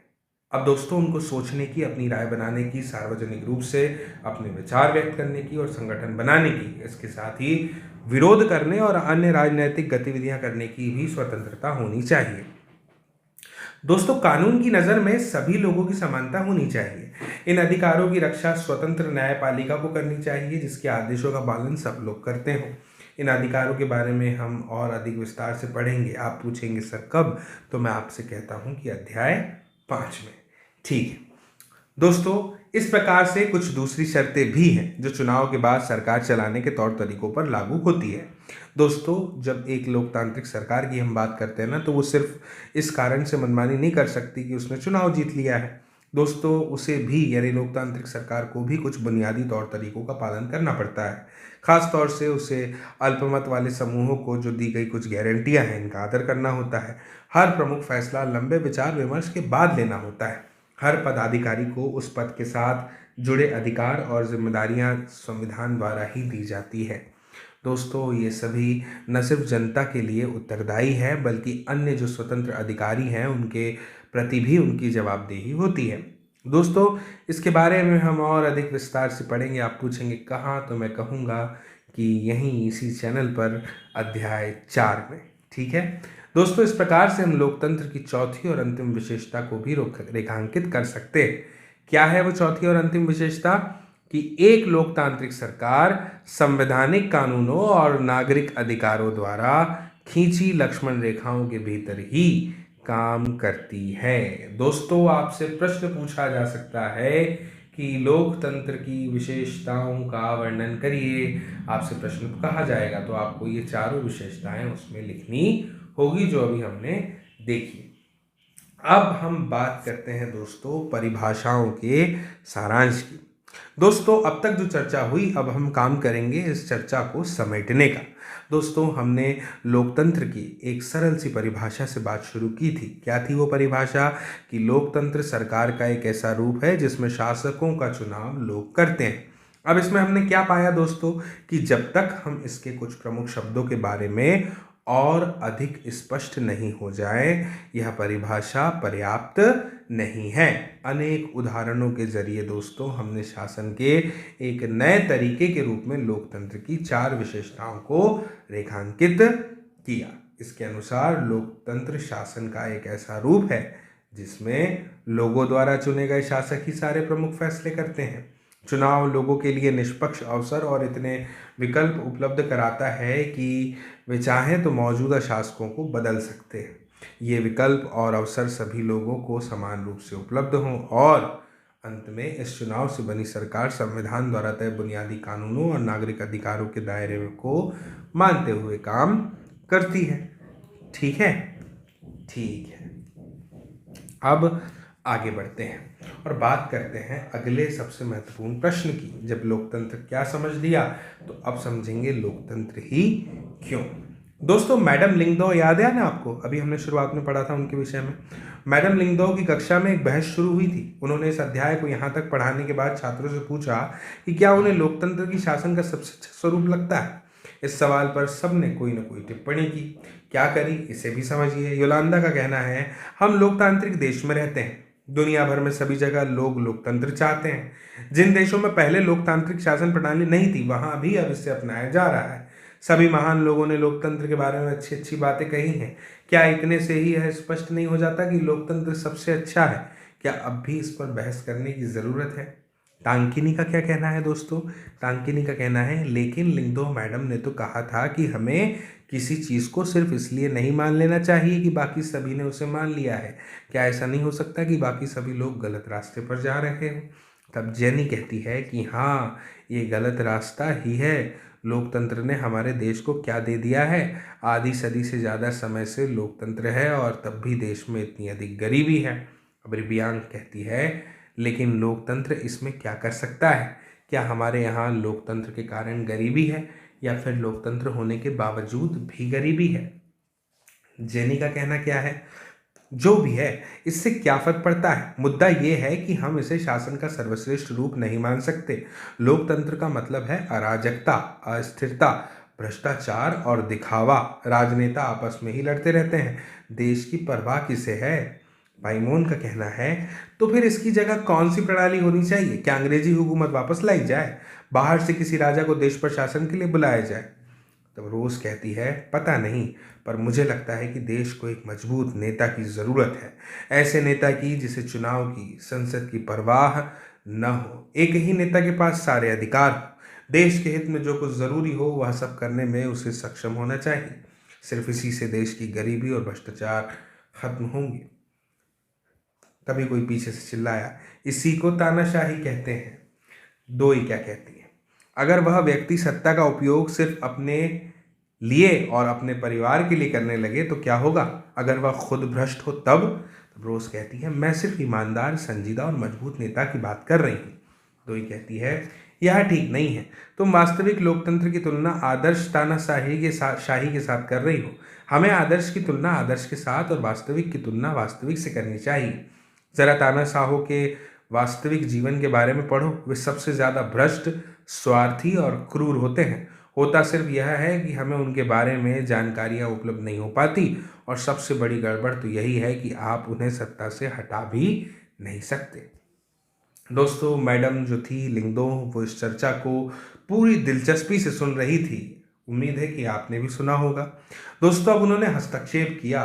अब दोस्तों उनको सोचने की, अपनी राय बनाने की, सार्वजनिक रूप से अपने विचार व्यक्त करने की और संगठन बनाने की, इसके साथ ही विरोध करने और अन्य राजनीतिक गतिविधियां करने की भी स्वतंत्रता होनी चाहिए। दोस्तों कानून की नज़र में सभी लोगों की समानता होनी चाहिए। इन अधिकारों की रक्षा स्वतंत्र न्यायपालिका को करनी चाहिए, जिसके आदेशों का पालन सब लोग करते हों। इन अधिकारों के बारे में हम और अधिक विस्तार से पढ़ेंगे। आप पूछेंगे सर कब, तो मैं आपसे कहता हूं कि अध्याय 5 में, ठीक है। दोस्तों इस प्रकार से कुछ दूसरी शर्तें भी हैं जो चुनाव के बाद सरकार चलाने के तौर तरीकों पर लागू होती है। दोस्तों जब एक लोकतांत्रिक सरकार की हम बात करते हैं ना, तो वो सिर्फ इस कारण से मनमानी नहीं कर सकती कि उसने चुनाव जीत लिया है। दोस्तों उसे भी, यानी लोकतांत्रिक सरकार को भी कुछ बुनियादी तौर तरीकों का पालन करना पड़ता है। खास तौर से उसे अल्पमत वाले समूहों को जो दी गई कुछ गारंटियां हैं, इनका आदर करना होता है। हर प्रमुख फैसला लंबे विचार विमर्श के बाद लेना होता है। हर पदाधिकारी को उस पद के साथ जुड़े अधिकार और जिम्मेदारियां संविधान द्वारा ही दी जाती है। दोस्तों ये सभी न सिर्फ जनता के लिए उत्तरदायी है, बल्कि अन्य जो स्वतंत्र अधिकारी हैं उनके प्रति भी उनकी जवाबदेही होती है। दोस्तों इसके बारे में हम और अधिक विस्तार से पढ़ेंगे। आप पूछेंगे कहाँ, तो मैं कहूँगा कि यहीं इसी चैनल पर अध्याय 4 में, ठीक है। दोस्तों इस प्रकार से हम लोकतंत्र की चौथी और अंतिम विशेषता को भी रेखांकित कर सकते हैं। क्या है वो चौथी और अंतिम विशेषता? कि एक लोकतांत्रिक सरकार संवैधानिक कानूनों और नागरिक अधिकारों द्वारा खींची लक्ष्मण रेखाओं के भीतर ही काम करती है। दोस्तों आपसे प्रश्न पूछा जा सकता है कि लोकतंत्र की विशेषताओं का वर्णन करिए। आपसे प्रश्न कहा जाएगा तो आपको ये चारों विशेषताएं उसमें लिखनी होगी जो अभी हमने देखी। अब हम बात करते हैं दोस्तों परिभाषाओं के सारांश की। दोस्तों अब तक जो चर्चा हुई, अब हम काम करेंगे इस चर्चा को समेटने का। दोस्तों हमने लोकतंत्र की एक सरल सी परिभाषा से बात शुरू की थी। क्या थी वो परिभाषा? कि लोकतंत्र सरकार का एक ऐसा रूप है जिसमें शासकों का चुनाव लोग करते हैं। अब इसमें हमने क्या पाया दोस्तों कि जब तक हम इसके कुछ प्रमुख शब्दों के बारे में और अधिक स्पष्ट नहीं हो जाए, यह परिभाषा पर्याप्त नहीं है। अनेक उदाहरणों के जरिए दोस्तों हमने शासन के एक नए तरीके के रूप में लोकतंत्र की 4 विशेषताओं को रेखांकित किया। इसके अनुसार लोकतंत्र शासन का एक ऐसा रूप है जिसमें लोगों द्वारा चुने गए शासक ही सारे प्रमुख फैसले करते हैं। चुनाव लोगों के लिए निष्पक्ष अवसर और इतने विकल्प उपलब्ध कराता है कि वे चाहें तो मौजूदा शासकों को बदल सकते हैं। ये विकल्प और अवसर सभी लोगों को समान रूप से उपलब्ध हों और अंत में इस चुनाव से बनी सरकार संविधान द्वारा तय बुनियादी कानूनों और नागरिक अधिकारों के दायरे को मानते हुए काम करती है। ठीक है, ठीक है। अब आगे बढ़ते हैं और बात करते हैं अगले सबसे महत्वपूर्ण प्रश्न की। जब लोकतंत्र क्या समझ लिया तो अब समझेंगे लोकतंत्र ही क्यों। दोस्तों मैडम लिंगदो याद है ना आपको? अभी हमने शुरुआत में पढ़ा था उनके विषय में। मैडम लिंगदो की कक्षा में एक बहस शुरू हुई थी। उन्होंने इस अध्याय को यहाँ तक पढ़ाने के बाद छात्रों से पूछा कि क्या उन्हें लोकतंत्र की शासन का सबसे अच्छा स्वरूप लगता है। इस सवाल पर सबने कोई न कोई टिप्पणी की। क्या करी इसे भी समझिए। योलांदा का कहना है, हम लोकतांत्रिक देश में रहते हैं। दुनिया भर में सभी जगह लोग लोकतंत्र चाहते हैं। जिन देशों में पहले लोकतांत्रिक शासन प्रणाली नहीं थी वहां भी अब इसे अपनाया जा रहा है। सभी महान लोगों ने लोकतंत्र के बारे में अच्छी अच्छी बातें कही हैं। क्या इतने से ही यह स्पष्ट नहीं हो जाता कि लोकतंत्र सबसे अच्छा है? क्या अब भी इस पर बहस करने की जरूरत है? टांकिनी का क्या कहना है दोस्तों? टांकिनी का कहना है, लेकिन लिंगदो मैडम ने तो कहा था कि हमें किसी चीज़ को सिर्फ इसलिए नहीं मान लेना चाहिए कि बाकी सभी ने उसे मान लिया है। क्या ऐसा नहीं हो सकता कि बाकी सभी लोग गलत रास्ते पर जा रहे हों? तब जेनी कहती है कि हाँ, ये गलत रास्ता ही है। लोकतंत्र ने हमारे देश को क्या दे दिया है? आधी सदी से ज़्यादा समय से लोकतंत्र है और तब भी देश में इतनी अधिक गरीबी है। अब रिबियांग कहती है, लेकिन लोकतंत्र इसमें क्या कर सकता है? क्या हमारे यहाँ लोकतंत्र के कारण गरीबी है या फिर लोकतंत्र होने के बावजूद भी गरीबी है? जेनी का कहना क्या है, जो भी है इससे क्या फर्क पड़ता है। मुद्दा ये है कि हम इसे शासन का सर्वश्रेष्ठ रूप नहीं मान सकते। लोकतंत्र का मतलब है अराजकता, अस्थिरता, भ्रष्टाचार और दिखावा। राजनेता आपस में ही लड़ते रहते हैं। देश की परवाह किसे है? बाइमोन का कहना है, तो फिर इसकी जगह कौन सी प्रणाली होनी चाहिए? क्या अंग्रेजी हुकूमत वापस लाई जाए? बाहर से किसी राजा को देश पर शासन के लिए बुलाया जाए? तब रोज कहती है, पता नहीं, पर मुझे लगता है कि देश को एक मजबूत नेता की ज़रूरत है। ऐसे नेता की जिसे चुनाव की, संसद की परवाह न हो। एक ही नेता के पास सारे अधिकार हो। देश के हित में जो कुछ ज़रूरी हो वह सब करने में उसे सक्षम होना चाहिए। सिर्फ इसी से देश की गरीबी और भ्रष्टाचार खत्म होंगे। तभी कोई पीछे से चिल्लाया, इसी को तानाशाही कहते हैं। दोई क्या कहती है, अगर वह व्यक्ति सत्ता का उपयोग सिर्फ अपने लिए और अपने परिवार के लिए करने लगे तो क्या होगा? अगर वह खुद भ्रष्ट हो तब? रोज कहती है, मैं सिर्फ ईमानदार, संजीदा और मजबूत नेता की बात कर रही हूँ। दोई कहती है, यह ठीक नहीं है। तुम वास्तविक लोकतंत्र की तुलना आदर्श तानाशाही के साथ कर रही हो। हमें आदर्श की तुलना आदर्श के साथ और वास्तविक की तुलना वास्तविक से करनी चाहिए। जरा तानाशाहों के वास्तविक जीवन के बारे में पढ़ो। वे सबसे ज़्यादा भ्रष्ट, स्वार्थी और क्रूर होते हैं। होता सिर्फ यह है कि हमें उनके बारे में जानकारियाँ उपलब्ध नहीं हो पाती, और सबसे बड़ी गड़बड़ तो यही है कि आप उन्हें सत्ता से हटा भी नहीं सकते। दोस्तों मैडम जो थी लिंगदो, वो इस चर्चा को पूरी दिलचस्पी से सुन रही थी। उम्मीद है कि आपने भी सुना होगा। दोस्तों अब उन्होंने हस्तक्षेप किया,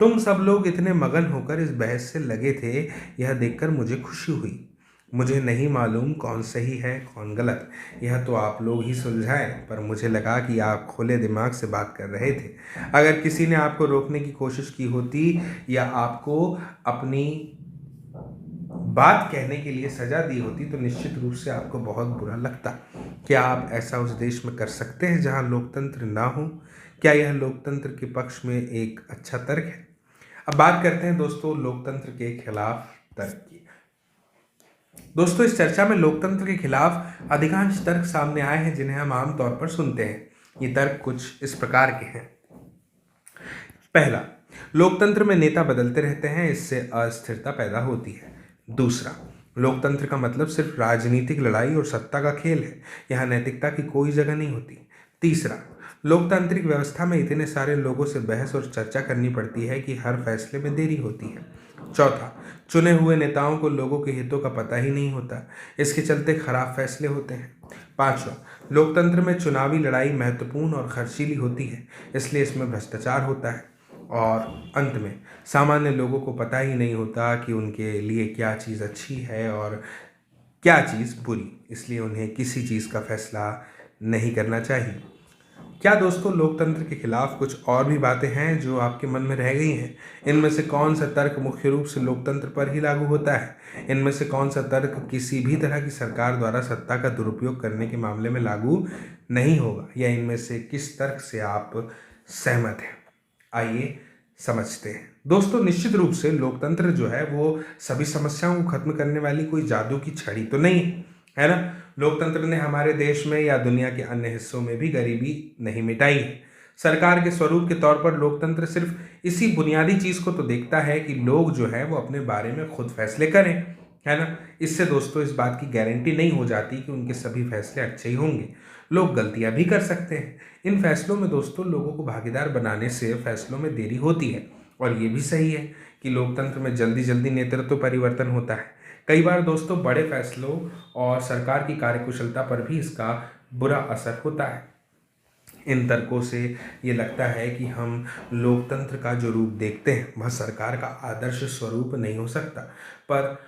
तुम सब लोग इतने मगन होकर इस बहस से लगे थे, यह देखकर मुझे खुशी हुई। मुझे नहीं मालूम कौन सही है कौन गलत, यह तो आप लोग ही सुलझाएं, पर मुझे लगा कि आप खुले दिमाग से बात कर रहे थे। अगर किसी ने आपको रोकने की कोशिश की होती या आपको अपनी बात कहने के लिए सजा दी होती तो निश्चित रूप से आपको बहुत बुरा लगता। क्या आप ऐसा उस देश में कर सकते हैं जहां लोकतंत्र ना हो? क्या यह लोकतंत्र के पक्ष में एक अच्छा तर्क है? अब बात करते हैं दोस्तों लोकतंत्र के खिलाफ तर्क की। दोस्तों इस चर्चा में लोकतंत्र के खिलाफ अधिकांश तर्क सामने आए हैं जिन्हें हम आमतौर पर सुनते हैं। ये तर्क कुछ इस प्रकार के हैं। पहला, लोकतंत्र में नेता बदलते रहते हैं, इससे अस्थिरता पैदा होती है। दूसरा, लोकतंत्र का मतलब सिर्फ राजनीतिक लड़ाई और सत्ता का खेल है, यहाँ नैतिकता की कोई जगह नहीं होती। तीसरा, लोकतांत्रिक व्यवस्था में इतने सारे लोगों से बहस और चर्चा करनी पड़ती है कि हर फैसले में देरी होती है। चौथा, चुने हुए नेताओं को लोगों के हितों का पता ही नहीं होता, इसके चलते खराब फैसले होते हैं। पांचवा, लोकतंत्र में चुनावी लड़ाई महत्वपूर्ण और खर्चीली होती है, इसलिए इसमें भ्रष्टाचार होता है। और अंत में सामान्य लोगों को पता ही नहीं होता कि उनके लिए क्या चीज़ अच्छी है और क्या चीज़ बुरी, इसलिए उन्हें किसी चीज़ का फैसला नहीं करना चाहिए। क्या दोस्तों लोकतंत्र के खिलाफ कुछ और भी बातें हैं जो आपके मन में रह गई हैं? इनमें से कौन सा तर्क मुख्य रूप से लोकतंत्र पर ही लागू होता है? इनमें से कौन सा तर्क किसी भी तरह की सरकार द्वारा सत्ता का दुरुपयोग करने के मामले में लागू नहीं होगा? या इनमें से किस तर्क से आप सहमत हैं? आइए समझते हैं। दोस्तों निश्चित रूप से लोकतंत्र जो है वो सभी समस्याओं को खत्म करने वाली कोई जादू की छड़ी तो नहीं है ना। लोकतंत्र ने हमारे देश में या दुनिया के अन्य हिस्सों में भी गरीबी नहीं मिटाई है। सरकार के स्वरूप के तौर पर लोकतंत्र सिर्फ इसी बुनियादी चीज़ को तो देखता है कि लोग जो है वो अपने बारे में खुद फैसले करें, है ना। इससे दोस्तों इस बात की गारंटी नहीं हो जाती कि उनके सभी फैसले अच्छे ही होंगे। लोग गलतियां भी कर सकते हैं। इन फैसलों में दोस्तों लोगों को भागीदार बनाने से फैसलों में देरी होती है। और ये भी सही है कि लोकतंत्र में जल्दी जल्दी नेतृत्व परिवर्तन होता है। कई बार दोस्तों बड़े फैसलों और सरकार की कार्यकुशलता पर भी इसका बुरा असर होता है। इन तर्कों से ये लगता है कि हम लोकतंत्र का जो रूप देखते हैं वह सरकार का आदर्श स्वरूप नहीं हो सकता, पर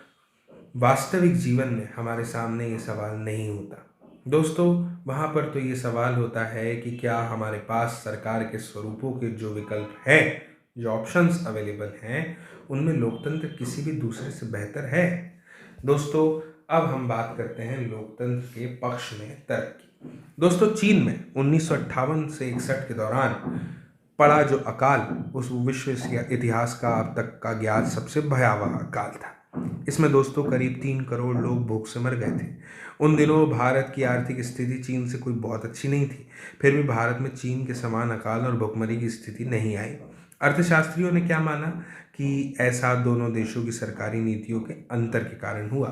वास्तविक जीवन में हमारे सामने ये सवाल नहीं होता। दोस्तों वहाँ पर तो ये सवाल होता है कि क्या हमारे पास सरकार के स्वरूपों के जो विकल्प हैं, जो ऑप्शंस अवेलेबल हैं, उनमें लोकतंत्र किसी भी दूसरे से बेहतर है? दोस्तों अब हम बात करते हैं लोकतंत्र के पक्ष में तर्क की। दोस्तों चीन में 1958 से 61 के दौरान पड़ा जो अकाल उस विश्व इतिहास का अब तक का ज्ञात सबसे भयावह अकाल था। इसमें दोस्तों करीब 3 करोड़ लोग भूख से मर गए थे। उन दिनों भारत की आर्थिक स्थिति चीन से कोई बहुत अच्छी नहीं थी, फिर भी भारत में चीन के समान अकाल और भुखमरी की स्थिति नहीं आई। अर्थशास्त्रियों ने क्या माना कि ऐसा दोनों देशों की सरकारी नीतियों के अंतर के कारण हुआ।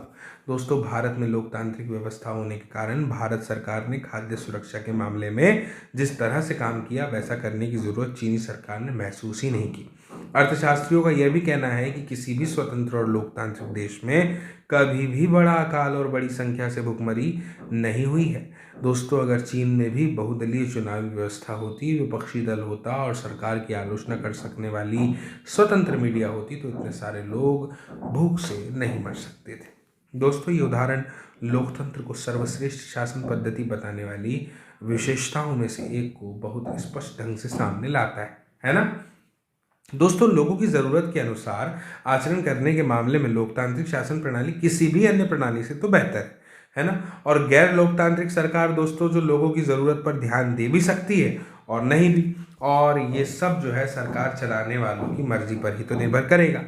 दोस्तों भारत में लोकतांत्रिक व्यवस्था होने के कारण भारत सरकार ने खाद्य सुरक्षा के मामले में जिस तरह से काम किया वैसा करने की ज़रूरत चीनी सरकार ने महसूस ही नहीं की। अर्थशास्त्रियों का यह भी कहना है कि किसी भी स्वतंत्र और लोकतांत्रिक देश में कभी भी बड़ा अकाल और बड़ी संख्या से भुखमरी नहीं हुई है। दोस्तों अगर चीन में भी बहुदलीय चुनावी व्यवस्था होती, विपक्षी दल होता और सरकार की आलोचना कर सकने वाली स्वतंत्र मीडिया होती तो इतने सारे लोग भूख से नहीं मर सकते थे। दोस्तों ये उदाहरण लोकतंत्र को सर्वश्रेष्ठ शासन पद्धति बताने वाली विशेषताओं में से एक को बहुत स्पष्ट ढंग से सामने लाता है ना। दोस्तों लोगों की ज़रूरत के अनुसार आचरण करने के मामले में लोकतांत्रिक शासन प्रणाली किसी भी अन्य प्रणाली से तो बेहतर है ना। और गैर लोकतांत्रिक सरकार दोस्तों जो लोगों की ज़रूरत पर ध्यान दे भी सकती है और नहीं भी, और ये सब जो है सरकार चलाने वालों की मर्जी पर ही तो निर्भर करेगा।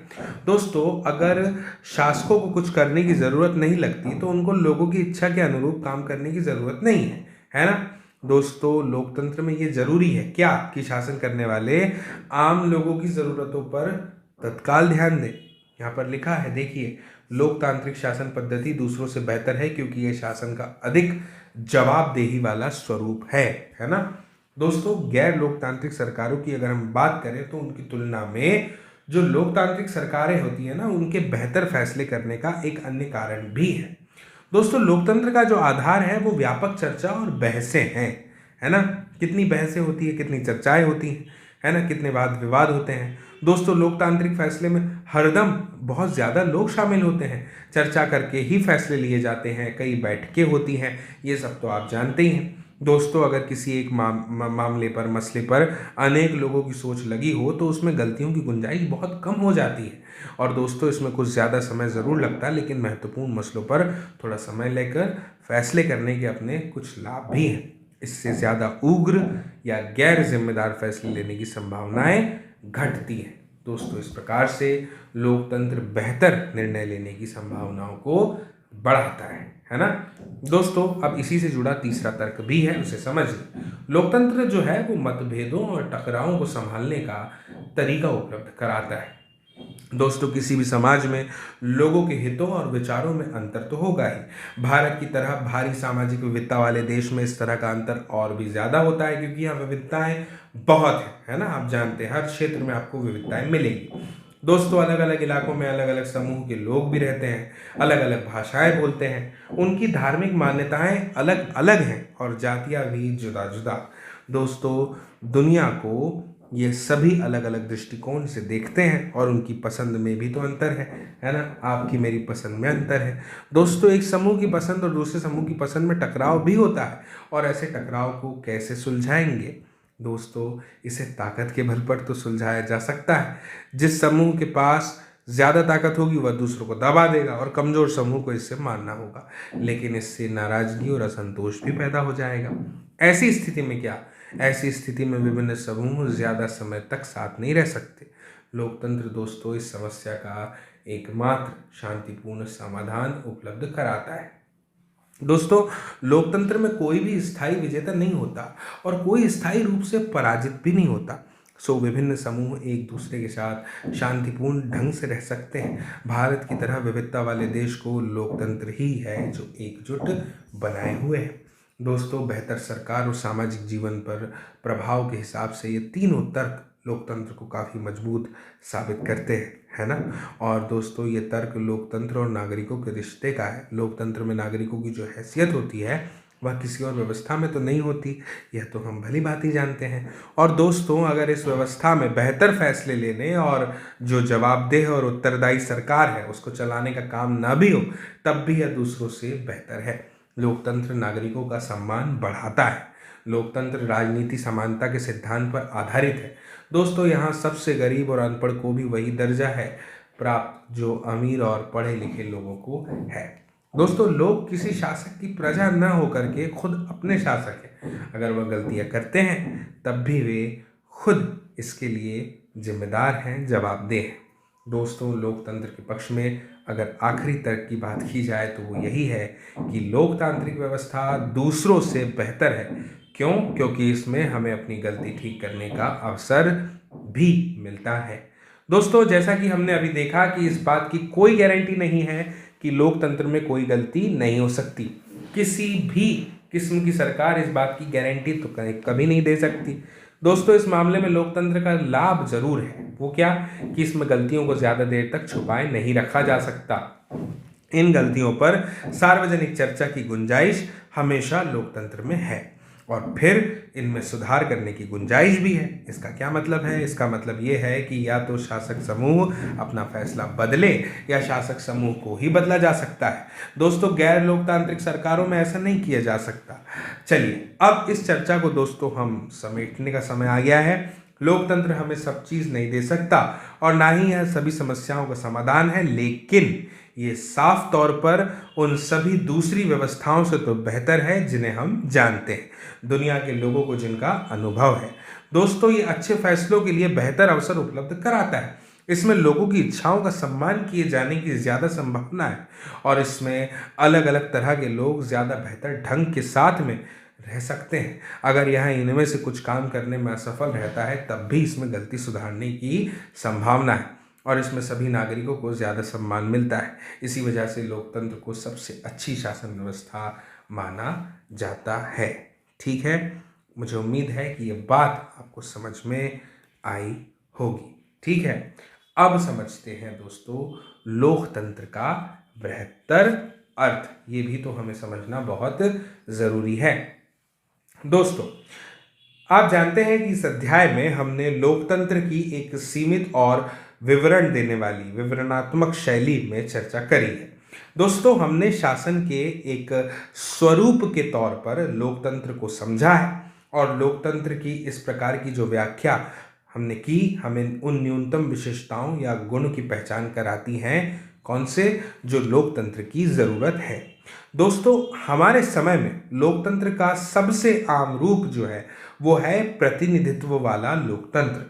दोस्तों अगर शासकों को कुछ करने की ज़रूरत नहीं लगती तो उनको लोगों की इच्छा के अनुरूप काम करने की ज़रूरत नहीं है ना। दोस्तों लोकतंत्र में ये जरूरी है क्या कि शासन करने वाले आम लोगों की ज़रूरतों पर तत्काल ध्यान दें। यहाँ पर लिखा है देखिए, लोकतांत्रिक शासन पद्धति दूसरों से बेहतर है क्योंकि ये शासन का अधिक जवाबदेही वाला स्वरूप है ना। दोस्तों गैर लोकतांत्रिक सरकारों की अगर हम बात करें तो उनकी तुलना में जो लोकतांत्रिक सरकारें होती है ना उनके बेहतर फैसले करने का एक अन्य कारण भी है। दोस्तों लोकतंत्र का जो आधार है वो व्यापक चर्चा और बहसें हैं, है ना। कितनी बहसें होती है, कितनी चर्चाएं होती हैं, है ना, कितने वाद विवाद होते हैं। दोस्तों लोकतांत्रिक फैसले में हरदम बहुत ज़्यादा लोग शामिल होते हैं, चर्चा करके ही फैसले लिए जाते हैं, कई बैठकें होती हैं, ये सब तो आप जानते ही हैं। दोस्तों अगर किसी एक मामले पर, मसले पर अनेक लोगों की सोच लगी हो तो उसमें गलतियों की गुंजाइश बहुत कम हो जाती है। और दोस्तों इसमें कुछ ज़्यादा समय ज़रूर लगता है, लेकिन महत्वपूर्ण मसलों पर थोड़ा समय लेकर फैसले करने के अपने कुछ लाभ भी हैं। इससे ज़्यादा उग्र या गैर जिम्मेदार फैसले लेने की संभावनाएं घटती हैं। दोस्तों इस प्रकार से लोकतंत्र बेहतर निर्णय लेने की संभावनाओं को बढ़ाता है ना। दोस्तों अब इसी से जुड़ा तीसरा तर्क भी है, उसे समझ लें। लोकतंत्र जो है वो मतभेदों और टकरावों को संभालने का तरीका उपलब्ध कराता है। दोस्तों किसी भी समाज में लोगों के हितों और विचारों में अंतर तो होगा ही। भारत की तरह भारी सामाजिक विविधता वाले देश में इस तरह का अंतर और भी ज्यादा होता है, क्योंकि यहाँ विविधताएं बहुत है ना। आप जानते हैं हर क्षेत्र में आपको विविधताएं मिलेगी। दोस्तों अलग अलग इलाकों में अलग अलग समूह के लोग भी रहते हैं, अलग अलग भाषाएं बोलते हैं, उनकी धार्मिक मान्यताएं अलग अलग हैं और जातियां भी जुदा जुदा। दोस्तों दुनिया को ये सभी अलग अलग दृष्टिकोण से देखते हैं और उनकी पसंद में भी तो अंतर है ना। आपकी मेरी पसंद में अंतर है। दोस्तों एक समूह की पसंद और दूसरे समूह की पसंद में टकराव भी होता है, और ऐसे टकराव को कैसे सुलझाएंगे? दोस्तों इसे ताकत के बल पर तो सुलझाया जा सकता है। जिस समूह के पास ज़्यादा ताकत होगी वह दूसरों को दबा देगा और कमज़ोर समूह को इससे मानना होगा, लेकिन इससे नाराज़गी और असंतोष भी पैदा हो जाएगा। ऐसी स्थिति में क्या? ऐसी स्थिति में विभिन्न समूह ज़्यादा समय तक साथ नहीं रह सकते। लोकतंत्र दोस्तों इस समस्या का एकमात्र शांतिपूर्ण समाधान उपलब्ध कराता है। दोस्तों लोकतंत्र में कोई भी स्थायी विजेता नहीं होता और कोई स्थायी रूप से पराजित भी नहीं होता। विभिन्न समूह एक दूसरे के साथ शांतिपूर्ण ढंग से रह सकते हैं। भारत की तरह विविधता वाले देश को लोकतंत्र ही है जो एकजुट बनाए हुए है। दोस्तों बेहतर सरकार और सामाजिक जीवन पर प्रभाव के हिसाब से ये तीनों तर्क लोकतंत्र को काफ़ी मजबूत साबित करते हैं, है ना। और दोस्तों ये तर्क लोकतंत्र और नागरिकों के रिश्ते का है। लोकतंत्र में नागरिकों की जो हैसियत होती है वह किसी और व्यवस्था में तो नहीं होती, यह तो हम भली बात ही जानते हैं। और दोस्तों अगर इस व्यवस्था में बेहतर फैसले लेने और जो जवाबदेह और उत्तरदायी सरकार है उसको चलाने का काम ना भी हो, तब भी यह दूसरों से बेहतर है। लोकतंत्र नागरिकों का सम्मान बढ़ाता है। लोकतंत्र राजनीति समानता के सिद्धांत पर आधारित है। दोस्तों यहाँ सबसे गरीब और अनपढ़ को भी वही दर्जा है प्राप्त जो अमीर और पढ़े लिखे लोगों को है। दोस्तों लोग किसी शासक की प्रजा न होकर के खुद अपने शासक हैं। अगर वह गलतियां करते हैं तब भी वे खुद इसके लिए जिम्मेदार हैं, जवाबदेह हैं। दोस्तों लोकतंत्र के पक्ष में अगर आखिरी तर्क की बात की जाए तो वो यही है कि लोकतांत्रिक व्यवस्था दूसरों से बेहतर है। क्यों? क्योंकि इसमें हमें अपनी गलती ठीक करने का अवसर भी मिलता है। दोस्तों जैसा कि हमने अभी देखा कि इस बात की कोई गारंटी नहीं है कि लोकतंत्र में कोई गलती नहीं हो सकती। किसी भी किस्म की सरकार इस बात की गारंटी तो कभी नहीं दे सकती। दोस्तों इस मामले में लोकतंत्र का लाभ जरूर है। वो क्या? कि इसमें गलतियों को ज़्यादा देर तक छुपाए नहीं रखा जा सकता। इन गलतियों पर सार्वजनिक चर्चा की गुंजाइश हमेशा लोकतंत्र में है और फिर इनमें सुधार करने की गुंजाइश भी है। इसका क्या मतलब है? इसका मतलब ये है कि या तो शासक समूह अपना फैसला बदले या शासक समूह को ही बदला जा सकता है। दोस्तों गैर लोकतांत्रिक सरकारों में ऐसा नहीं किया जा सकता। चलिए अब इस चर्चा को दोस्तों हम समेटने का समय आ गया है। लोकतंत्र हमें सब चीज़ नहीं दे सकता और ना ही यह सभी समस्याओं का समाधान है, लेकिन ये साफ तौर पर उन सभी दूसरी व्यवस्थाओं से तो बेहतर है जिन्हें हम जानते हैं, दुनिया के लोगों को जिनका अनुभव है। दोस्तों ये अच्छे फैसलों के लिए बेहतर अवसर उपलब्ध कराता है। इसमें लोगों की इच्छाओं का सम्मान किए जाने की ज़्यादा संभावना है और इसमें अलग अलग तरह के लोग ज़्यादा बेहतर ढंग के साथ में रह सकते हैं। अगर यहाँ इनमें से कुछ काम करने में असफल रहता है तब भी इसमें गलती सुधारने की संभावना है और इसमें सभी नागरिकों को ज़्यादा सम्मान मिलता है। इसी वजह से लोकतंत्र को सबसे अच्छी शासन व्यवस्था माना जाता है। ठीक है, मुझे उम्मीद है कि ये बात आपको समझ में आई होगी। ठीक है, अब समझते हैं दोस्तों लोकतंत्र का बृहत्तर अर्थ। ये भी तो हमें समझना बहुत ज़रूरी है। दोस्तों आप जानते हैं कि इस अध्याय में हमने लोकतंत्र की एक सीमित और विवरण देने वाली विवरणात्मक शैली में चर्चा करी है। दोस्तों, हमने शासन के एक स्वरूप के तौर पर लोकतंत्र को समझा है और लोकतंत्र की इस प्रकार की जो व्याख्या हमने की हमें उन न्यूनतम विशेषताओं या गुण की पहचान कराती हैं कौन से जो लोकतंत्र की ज़रूरत है। दोस्तों, हमारे समय में लोकतंत्र का सबसे आम रूप जो है वो है प्रतिनिधित्व वाला लोकतंत्र।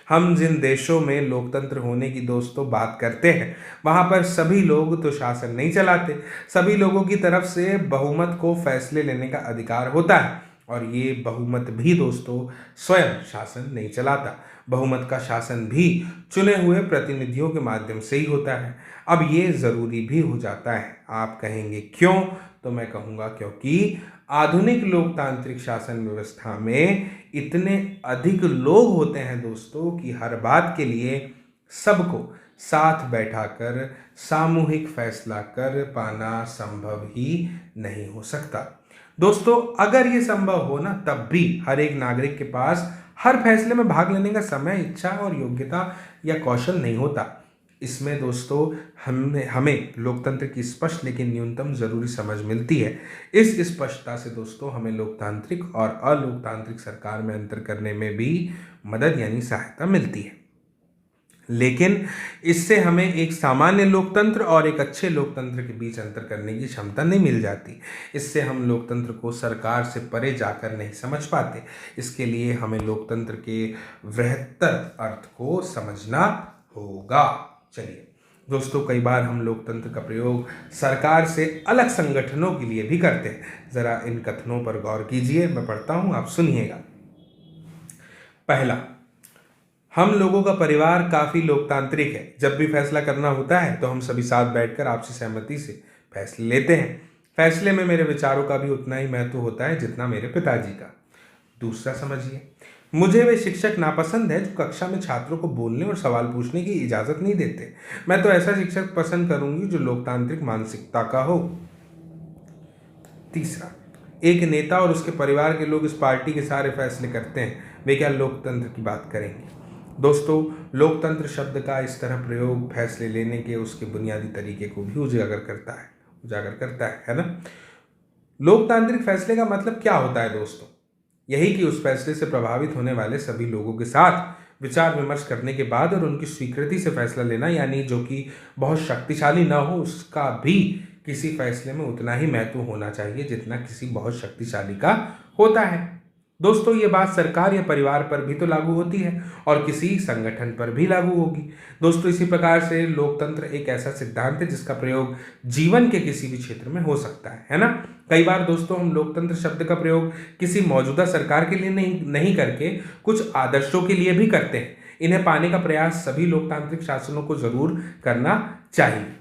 हम जिन देशों में लोकतंत्र होने की दोस्तों बात करते हैं वहाँ पर सभी लोग तो शासन नहीं चलाते, सभी लोगों की तरफ से बहुमत को फैसले लेने का अधिकार होता है और ये बहुमत भी दोस्तों स्वयं शासन नहीं चलाता। बहुमत का शासन भी चुने हुए प्रतिनिधियों के माध्यम से ही होता है। अब ये ज़रूरी भी हो जाता है। आप कहेंगे क्यों? तो मैं कहूँगा क्योंकि आधुनिक लोकतांत्रिक शासन व्यवस्था में इतने अधिक लोग होते हैं दोस्तों कि हर बात के लिए सबको साथ बैठाकर सामूहिक फैसला कर पाना संभव ही नहीं हो सकता। दोस्तों, अगर ये संभव हो ना तब भी हर एक नागरिक के पास हर फैसले में भाग लेने का समय, इच्छा और योग्यता या कौशल नहीं होता। इसमें दोस्तों हमें लोकतंत्र की स्पष्ट लेकिन न्यूनतम जरूरी समझ मिलती है। इस स्पष्टता से दोस्तों हमें लोकतांत्रिक और अलोकतांत्रिक सरकार में अंतर करने में भी मदद यानी सहायता मिलती है। लेकिन इससे हमें एक सामान्य लोकतंत्र और एक अच्छे लोकतंत्र के बीच अंतर करने की क्षमता नहीं मिल जाती। इससे हम लोकतंत्र को सरकार से परे जाकर नहीं समझ पाते। इसके लिए हमें लोकतंत्र के वृहत्तर अर्थ को समझना होगा। चलिए दोस्तों, कई बार हम लोकतंत्र का प्रयोग सरकार से अलग संगठनों के लिए भी करते हैं। जरा इन कथनों पर गौर कीजिए, मैं पढ़ता हूं, आप सुनिएगा। पहला, हम लोगों का परिवार काफी लोकतांत्रिक है। जब भी फैसला करना होता है तो हम सभी साथ बैठकर आपसी सहमति से फैसले लेते हैं। फैसले में मेरे विचारों का भी उतना ही महत्व होता है जितना मेरे पिताजी का। दूसरा समझिए, मुझे वे शिक्षक नापसंद है जो कक्षा में छात्रों को बोलने और सवाल पूछने की इजाजत नहीं देते। मैं तो ऐसा शिक्षक पसंद करूंगी जो लोकतांत्रिक मानसिकता का हो। तीसरा, एक नेता और उसके परिवार के लोग इस पार्टी के सारे फैसले करते हैं, वे क्या लोकतंत्र की बात करेंगे? दोस्तों, लोकतंत्र शब्द का इस तरह प्रयोग फैसले लेने के उसके बुनियादी तरीके को भी उजागर करता है ना? लोकतांत्रिक फैसले का मतलब क्या होता है दोस्तों? यही कि उस फैसले से प्रभावित होने वाले सभी लोगों के साथ विचार विमर्श करने के बाद और उनकी स्वीकृति से फैसला लेना, यानी जो कि बहुत शक्तिशाली ना हो उसका भी किसी फैसले में उतना ही महत्व होना चाहिए जितना किसी बहुत शक्तिशाली का होता है। दोस्तों, ये बात सरकार या परिवार पर भी तो लागू होती है और किसी संगठन पर भी लागू होगी। दोस्तों, इसी प्रकार से लोकतंत्र एक ऐसा सिद्धांत है जिसका प्रयोग जीवन के किसी भी क्षेत्र में हो सकता है ना? कई बार दोस्तों हम लोकतंत्र शब्द का प्रयोग किसी मौजूदा सरकार के लिए नहीं करके कुछ आदर्शों के लिए भी करते हैं। इन्हें पाने का प्रयास सभी लोकतांत्रिक शासनों को जरूर करना चाहिए।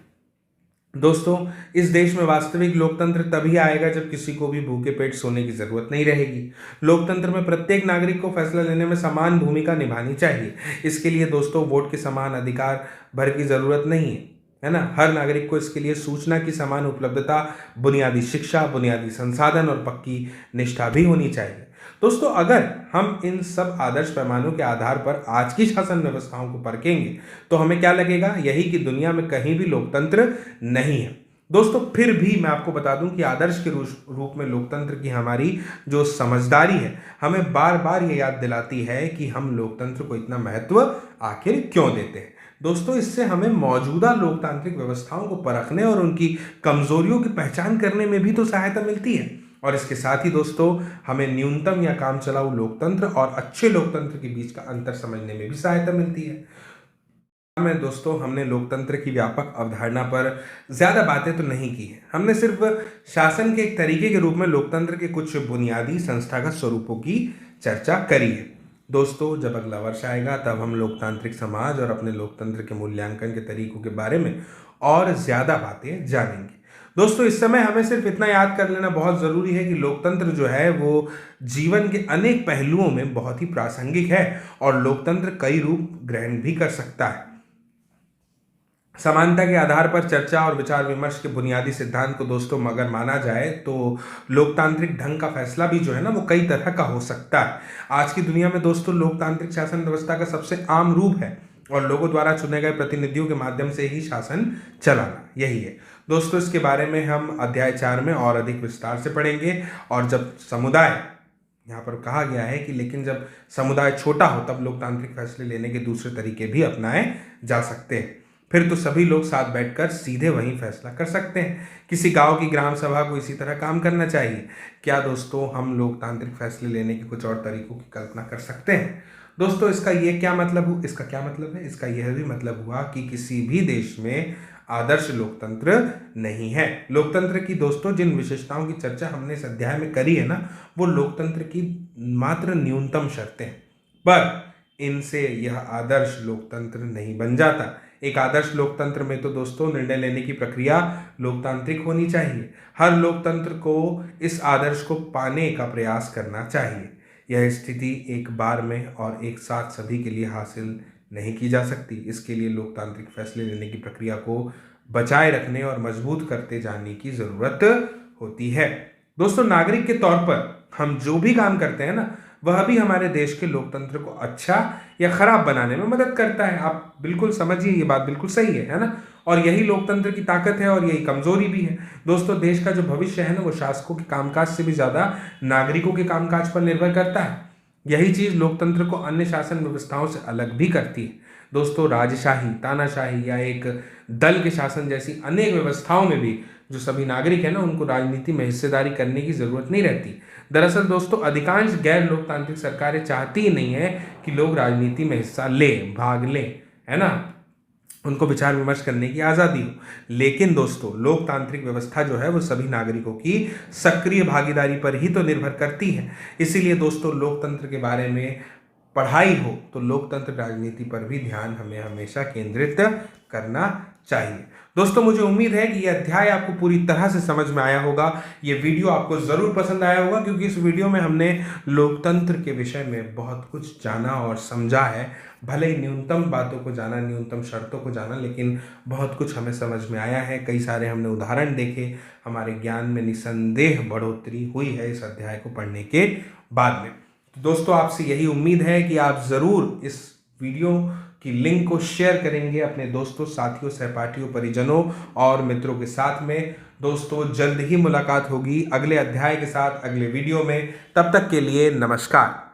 दोस्तों, इस देश में वास्तविक लोकतंत्र तभी आएगा जब किसी को भी भूखे पेट सोने की जरूरत नहीं रहेगी। लोकतंत्र में प्रत्येक नागरिक को फैसला लेने में समान भूमिका निभानी चाहिए। इसके लिए दोस्तों वोट के समान अधिकार भर की जरूरत नहीं है ना? हर नागरिक को इसके लिए सूचना की समान उपलब्धता, बुनियादी शिक्षा, बुनियादी संसाधन और पक्की निष्ठा भी होनी चाहिए। दोस्तों, अगर हम इन सब आदर्श पैमानों के आधार पर आज की शासन व्यवस्थाओं को परखेंगे तो हमें क्या लगेगा? यही कि दुनिया में कहीं भी लोकतंत्र नहीं है। दोस्तों, फिर भी मैं आपको बता दूं कि आदर्श के रूप में लोकतंत्र की हमारी जो समझदारी है हमें बार बार ये याद दिलाती है कि हम लोकतंत्र को इतना महत्व आखिर क्यों देते हैं। दोस्तों, इससे हमें मौजूदा लोकतांत्रिक व्यवस्थाओं को परखने और उनकी कमजोरियों की पहचान करने में भी तो सहायता मिलती है। और इसके साथ ही दोस्तों हमें न्यूनतम या काम चलाऊ लोकतंत्र और अच्छे लोकतंत्र के बीच का अंतर समझने में भी सहायता मिलती है। में दोस्तों हमने लोकतंत्र की व्यापक अवधारणा पर ज़्यादा बातें तो नहीं की है। हमने सिर्फ शासन के एक तरीके के रूप में लोकतंत्र के कुछ बुनियादी संस्थागत स्वरूपों की चर्चा करी है। दोस्तों, जब अगला वर्ष आएगा तब हम लोकतांत्रिक समाज और अपने लोकतंत्र के मूल्यांकन के तरीकों के बारे में और ज़्यादा बातें जानेंगे। दोस्तों, इस समय हमें सिर्फ इतना याद कर लेना बहुत ज़रूरी है कि लोकतंत्र जो है वो जीवन के अनेक पहलुओं में बहुत ही प्रासंगिक है और लोकतंत्र कई रूप ग्रहण भी कर सकता है। समानता के आधार पर चर्चा और विचार विमर्श के बुनियादी सिद्धांत को दोस्तों अगर माना जाए तो लोकतांत्रिक ढंग का फैसला भी जो है ना वो कई तरह का हो सकता है। आज की दुनिया में दोस्तों लोकतांत्रिक शासन व्यवस्था का सबसे आम रूप है और लोगों द्वारा चुने गए प्रतिनिधियों के माध्यम से ही शासन चलाना, यही है दोस्तों। इसके बारे में हम अध्याय 4 में और अधिक विस्तार से पढ़ेंगे। और जब समुदाय, यहाँ पर कहा गया है कि लेकिन जब समुदाय छोटा हो तब लोकतांत्रिक फैसले लेने के दूसरे तरीके भी अपनाए जा सकते हैं। फिर तो सभी लोग साथ बैठकर सीधे वहीं फैसला कर सकते हैं। किसी गांव की ग्राम सभा को इसी तरह काम करना चाहिए। क्या दोस्तों हम लोकतांत्रिक फैसले लेने के कुछ और तरीकों की कल्पना कर सकते हैं? दोस्तों इसका ये क्या मतलब हुआ, इसका क्या मतलब है? इसका यह भी मतलब हुआ कि किसी भी देश में आदर्श लोकतंत्र नहीं है। लोकतंत्र की दोस्तों जिन विशेषताओं की चर्चा हमने इस अध्याय में करी है ना, वो लोकतंत्र की मात्र न्यूनतम शर्तें हैं, पर इनसे यह आदर्श लोकतंत्र नहीं बन जाता। एक आदर्श लोकतंत्र में तो दोस्तों निर्णय लेने की प्रक्रिया लोकतांत्रिक होनी चाहिए। हर लोकतंत्र को इस आदर्श को पाने का प्रयास करना चाहिए। यह स्थिति एक बार में और एक साथ सभी के लिए हासिल नहीं की जा सकती। इसके लिए लोकतांत्रिक फैसले लेने की प्रक्रिया को बचाए रखने और मजबूत करते जाने की जरूरत होती है। दोस्तों नागरिक के तौर पर हम जो भी काम करते हैं ना, वह भी हमारे देश के लोकतंत्र को अच्छा या खराब बनाने में मदद करता है। आप बिल्कुल समझिए, ये बात बिल्कुल सही है ना। और यही लोकतंत्र की ताकत है और यही कमजोरी भी है। दोस्तों देश का जो भविष्य है ना, वो शासकों के कामकाज से भी ज्यादा नागरिकों के कामकाज पर निर्भर करता है। यही चीज लोकतंत्र को अन्य शासन व्यवस्थाओं से अलग भी करती है। दोस्तों राजशाही, तानाशाही या एक दल के शासन जैसी अनेक व्यवस्थाओं में भी जो सभी नागरिक है ना, उनको राजनीति में हिस्सेदारी करने की जरूरत नहीं रहती। दरअसल दोस्तों अधिकांश गैर लोकतांत्रिक सरकारें चाहती ही नहीं है कि लोग राजनीति में हिस्सा लें, भाग लें, है ना, उनको विचार विमर्श करने की आज़ादी हो। लेकिन दोस्तों लोकतांत्रिक व्यवस्था जो है वो सभी नागरिकों की सक्रिय भागीदारी पर ही तो निर्भर करती है। इसीलिए दोस्तों लोकतंत्र के बारे में पढ़ाई हो तो लोकतंत्र राजनीति पर भी ध्यान हमें हमेशा केंद्रित करना चाहिए। दोस्तों मुझे उम्मीद है कि यह अध्याय आपको पूरी तरह से समझ में आया होगा। ये वीडियो आपको ज़रूर पसंद आया होगा क्योंकि इस वीडियो में हमने लोकतंत्र के विषय में बहुत कुछ जाना और समझा है। भले ही न्यूनतम बातों को जाना, न्यूनतम शर्तों को जाना, लेकिन बहुत कुछ हमें समझ में आया है। कई सारे हमने उदाहरण देखे, हमारे ज्ञान में निसंदेह बढ़ोतरी हुई है इस अध्याय को पढ़ने के बाद में। तो दोस्तों आपसे यही उम्मीद है कि आप ज़रूर इस वीडियो की लिंक को शेयर करेंगे अपने दोस्तों, साथियों, सहपाठियों, परिजनों और मित्रों के साथ में। दोस्तों जल्द ही मुलाकात होगी अगले अध्याय के साथ, अगले वीडियो में। तब तक के लिए नमस्कार।